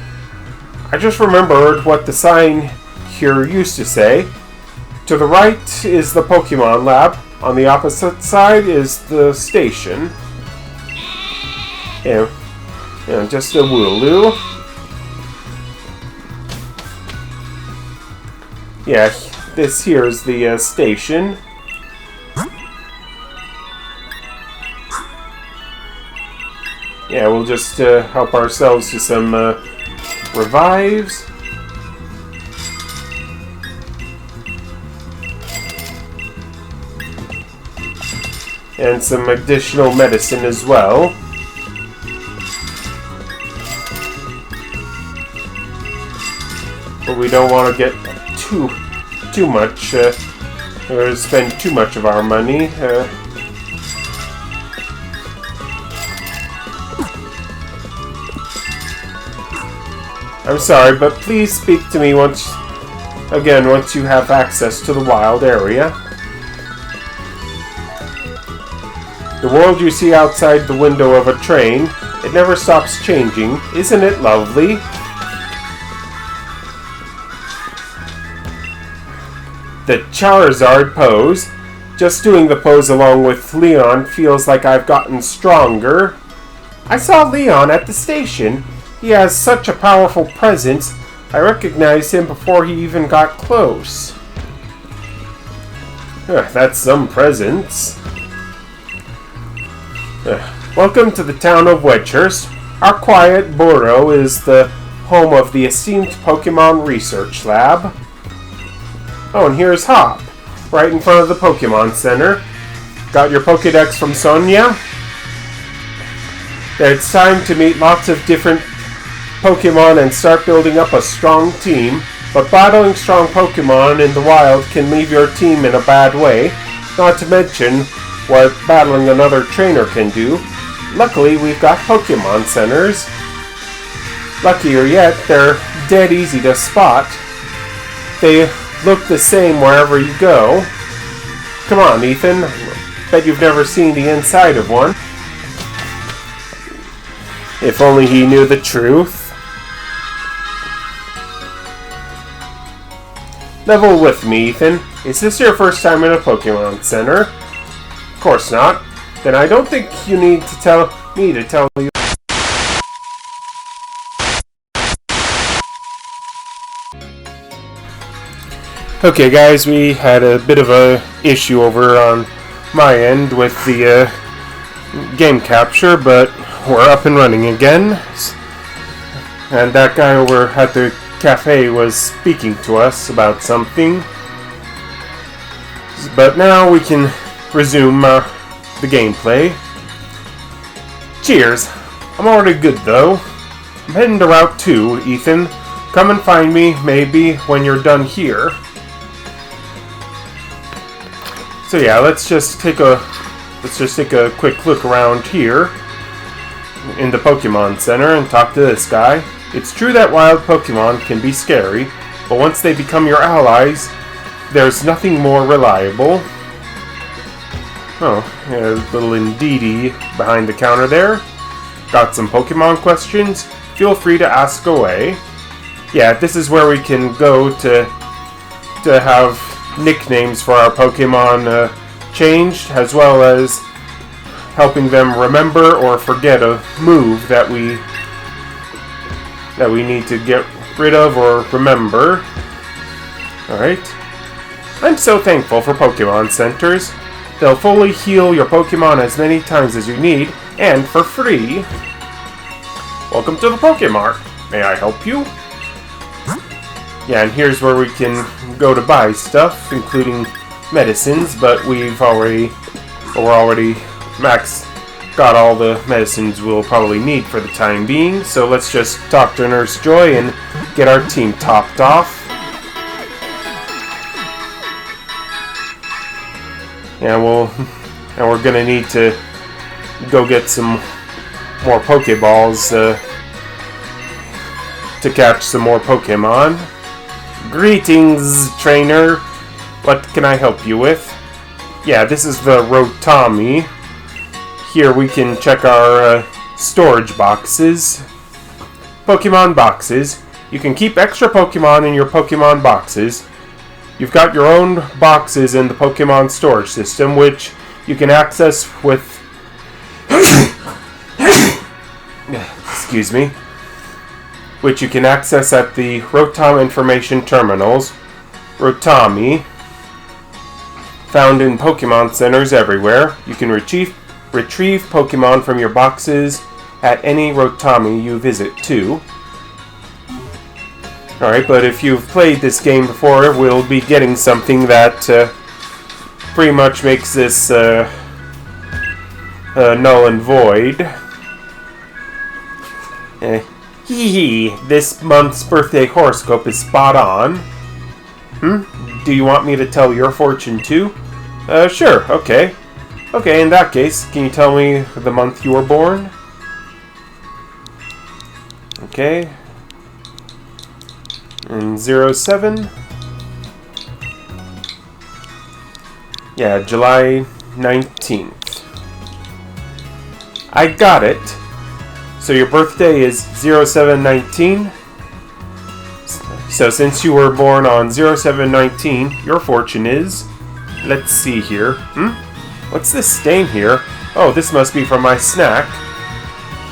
I just remembered what the sign here used to say. To the right is the Pokemon Lab. On the opposite side is the station. And just a Wooloo. Yeah, this here is the station. Yeah, we'll just help ourselves to some revives. And some additional medicine as well. But we don't want to get too much, or spend too much of our money. I'm sorry, but please speak to me once you have access to the wild area. The world you see outside the window of a train, it never stops changing. Isn't it lovely? The Charizard pose. Just doing the pose along with Leon feels like I've gotten stronger. I saw Leon at the station. He has such a powerful presence. I recognized him before he even got close. That's some presence. Welcome to the town of Wedgehurst. Our quiet borough is the home of the esteemed Pokemon Research Lab. Oh, and here's Hop, right in front of the Pokemon Center. Got your Pokedex from Sonia? It's time to meet lots of different Pokemon and start building up a strong team, but battling strong Pokemon in the wild can leave your team in a bad way, not to mention what battling another trainer can do. Luckily, we've got Pokemon Centers. Luckier yet, they're dead easy to spot. They look the same wherever you go. Come on, Ethan. Bet you've never seen the inside of one. If only he knew the truth. Level with me, Ethan. Is this your first time in a Pokemon Center? Of course not. Then I don't think you need to tell me to tell you. Okay guys, we had a bit of a issue over on my end with the game capture, but we're up and running again. And that guy over at the cafe was speaking to us about something. But now we can resume the gameplay. Cheers. I'm already good though. I'm heading to Route 2, Ethan. Come and find me, maybe, when you're done here. So yeah, let's just take a quick look around here in the Pokemon Center and talk to this guy. It's true that wild Pokemon can be scary, but once they become your allies, there's nothing more reliable. Oh, yeah, a little Indeedee behind the counter there. Got some Pokemon questions? Feel free to ask away. Yeah, this is where we can go to have nicknames for our Pokemon changed, as well as helping them remember or forget a move that we need to get rid of or remember. Alright. I'm so thankful for Pokemon Centers. They'll fully heal your Pokemon as many times as you need, and for free. Welcome to the Pokemart. May I help you? Yeah, and here's where we can go to buy stuff, including medicines, but we're already got all the medicines we'll probably need for the time being, so let's just talk to Nurse Joy and get our team topped off. Yeah, we're gonna need to go get some more Pokeballs to catch some more Pokemon. Greetings, trainer. What can I help you with? Yeah, this is the Rotami. Here we can check our storage boxes. Pokemon boxes. You can keep extra Pokemon in your Pokemon boxes. You've got your own boxes in the Pokemon storage system, which you can access with... Excuse me. Which you can access at the Rotom Information Terminals, Rotami, found in Pokemon Centers everywhere. You can retrieve Pokemon from your boxes at any Rotami you visit too. Alright, but if you've played this game before, we'll be getting something that pretty much makes this null and void. This month's birthday horoscope is spot on. Do you want me to tell your fortune too? Sure, okay. Okay, in that case, can you tell me the month you were born? Okay. And 07. Yeah, July 19th. I got it. So your birthday is 0719. So since you were born on 0719, your fortune is... Let's see here. What's this stain here? Oh, this must be from my snack.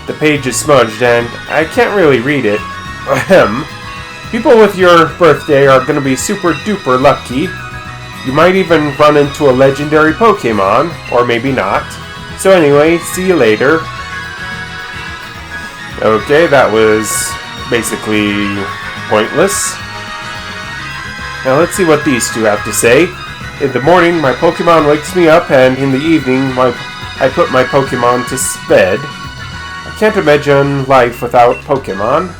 The page is smudged and I can't really read it. Ahem. People with your birthday are going to be super duper lucky. You might even run into a legendary Pokemon, or maybe not. So anyway, see you later. Okay, that was basically pointless. Now let's see what these two have to say. In the morning, my Pokemon wakes me up, and in the evening, I put my Pokemon to bed. I can't imagine life without Pokemon.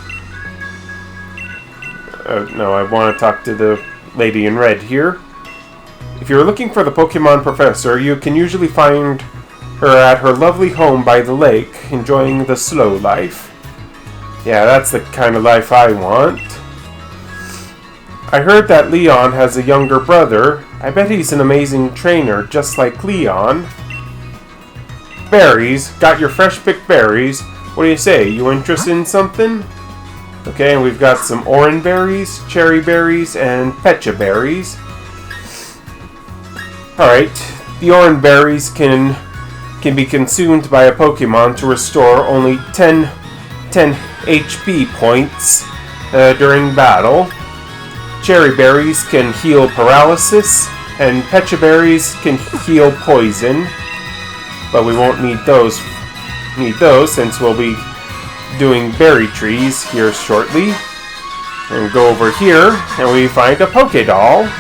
No, I want to talk to the lady in red here. If you're looking for the Pokemon Professor, you can usually find her at her lovely home by the lake, enjoying the slow life. Yeah, that's the kind of life I want. I heard that Leon has a younger brother. I bet he's an amazing trainer, just like Leon. Berries. Got your fresh picked berries. What do you say? You interested in something? Okay, and we've got some orange berries, cherry berries, and pecha berries. Alright, the orange berries can be consumed by a Pokemon to restore only 10 HP points during battle. Cherry berries can heal paralysis, and pecha berries can heal poison. But we won't need those since we'll be doing berry trees here shortly. And go over here, and we find a Pokédoll.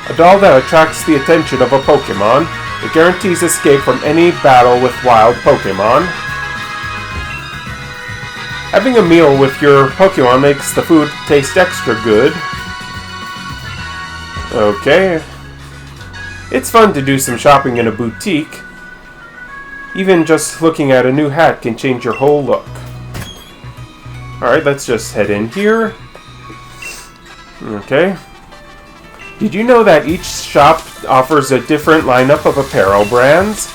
A doll that attracts the attention of a Pokemon. It guarantees escape from any battle with wild Pokemon. Having a meal with your Pokemon makes the food taste extra good. Okay. It's fun to do some shopping in a boutique. Even just looking at a new hat can change your whole look. Alright, let's just head in here. Okay. Did you know that each shop offers a different lineup of apparel brands?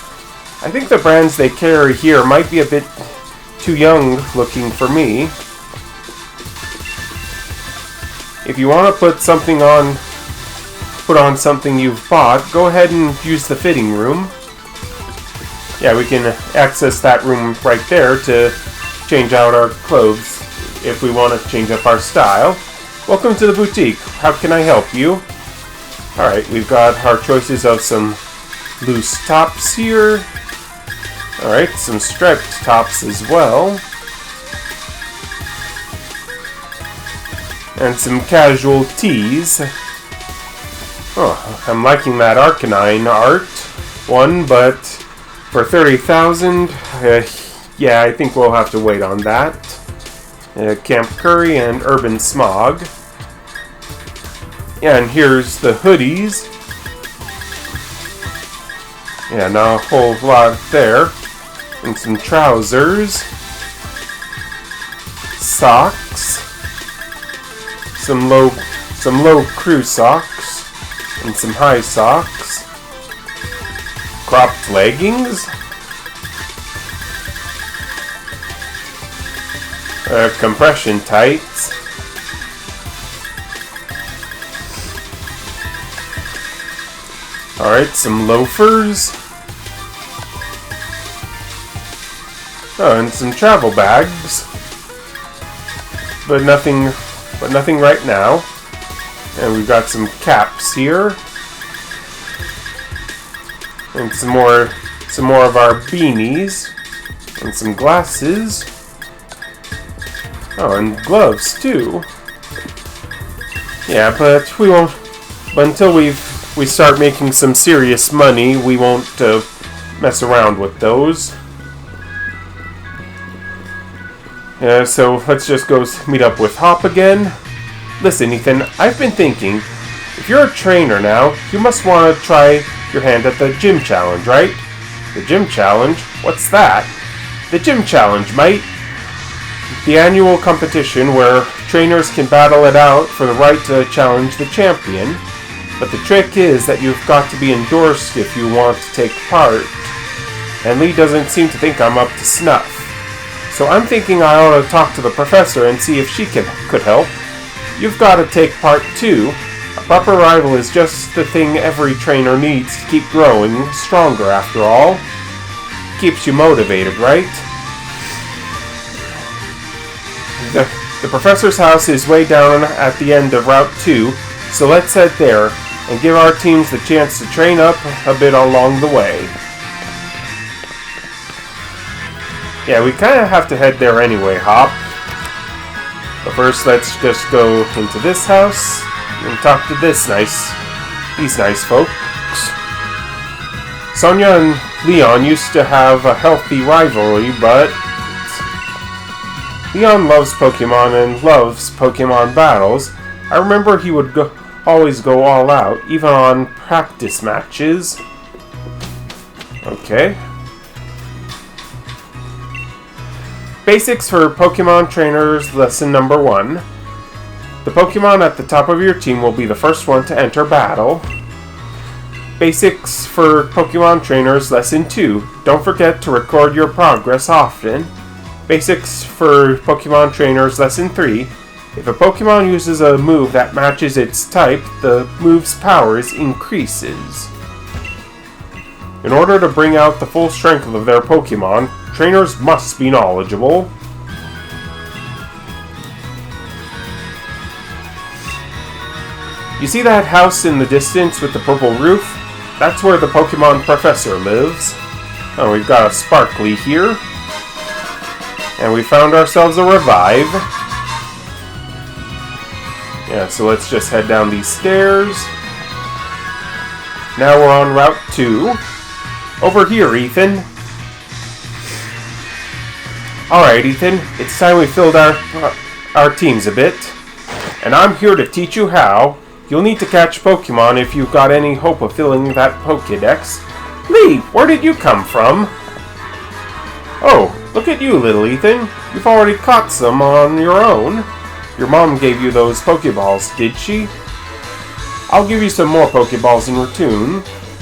I think the brands they carry here might be a bit too young looking for me. If you want to put on something you've bought, go ahead and use the fitting room. Yeah, we can access that room right there to change out our clothes if we want to change up our style. Welcome to the boutique. How can I help you? Alright, we've got our choices of some loose tops here. Alright, some striped tops as well. And some casual tees. Oh, I'm liking that Arcanine art one, but for 30,000, yeah, I think we'll have to wait on that. Camp Curry and Urban Smog. Yeah, and here's the hoodies. Yeah, not a whole lot there. And some trousers. Socks. Some low crew socks. And some high socks. Cropped leggings. Compression tights. Alright, some loafers. Oh, and some travel bags. But nothing right now. And we've got some caps here. And some more of our beanies. And some glasses. Oh, and gloves too. Yeah, but we won't. But until we start making some serious money, we won't mess around with those. So let's just go meet up with Hop again. Listen, Ethan, I've been thinking, if you're a trainer now, you must want to try your hand at the gym challenge, right? The gym challenge? What's that? The gym challenge, mate. the annual competition where trainers can battle it out for the right to challenge the champion. But the trick is that you've got to be endorsed if you want to take part. And Lee doesn't seem to think I'm up to snuff. So I'm thinking I ought to talk to the professor and see if she could help. You've got to take part too. A proper rival is just the thing every trainer needs to keep growing stronger after all. Keeps you motivated, right? The professor's house is way down at the end of Route 2, so let's head there and give our teams the chance to train up a bit along the way. Yeah, we kind of have to head there anyway, Hop. But first, let's just go into this house and talk to these nice folks. Sonia and Leon used to have a healthy rivalry, but Leon loves Pokemon and loves Pokemon battles. I remember he would always go all out, even on practice matches. Okay. Basics for Pokemon Trainers Lesson Number 1. The Pokemon at the top of your team will be the first one to enter battle. Basics for Pokemon Trainers Lesson 2. Don't forget to record your progress often. Basics for Pokemon Trainers Lesson 3. If a Pokemon uses a move that matches its type, the move's powers increases. In order to bring out the full strength of their Pokemon, trainers must be knowledgeable. You see that house in the distance with the purple roof? That's where the Pokemon Professor lives. Oh, we've got a Sparkly here. And we found ourselves a Revive. Yeah, so let's just head down these stairs. Now we're on Route 2. Over here, Ethan. Alright, Ethan. It's time we filled our teams a bit. And I'm here to teach you how. You'll need to catch Pokemon if you've got any hope of filling that Pokédex. Lee, where did you come from? Oh, look at you, little Ethan. You've already caught some on your own. Your mom gave you those Pokeballs, did she? I'll give you some more Pokeballs in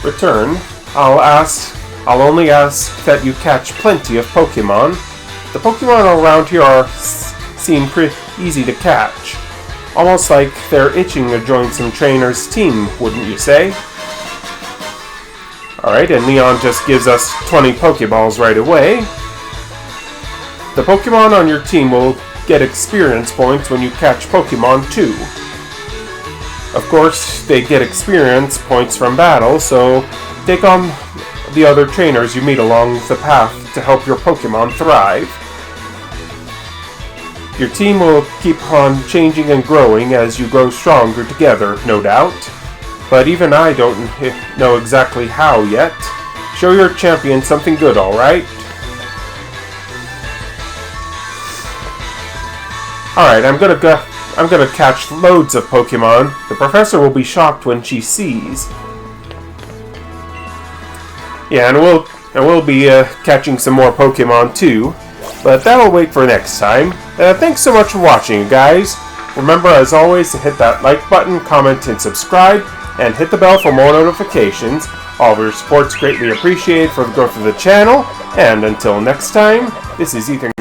return. I'll only ask that you catch plenty of Pokemon. The Pokemon around here seem pretty easy to catch. Almost like they're itching to join some trainer's team, wouldn't you say? Alright, and Leon just gives us 20 Pokeballs right away. The Pokemon on your team will get experience points when you catch Pokemon too. Of course, they get experience points from battle, so take on the other trainers you meet along the path to help your Pokemon thrive. Your team will keep on changing and growing as you grow stronger together, no doubt. But even I don't know exactly how yet. Show your champion something good, alright? Alright, I'm gonna catch loads of Pokemon. The professor will be shocked when she sees. Yeah, and we'll be catching some more Pokemon too. But that'll wait for next time. Thanks so much for watching, guys. Remember, as always, to hit that like button, comment, and subscribe, and hit the bell for more notifications. All of your support's greatly appreciated for the growth of the channel. And until next time, this is Ethan.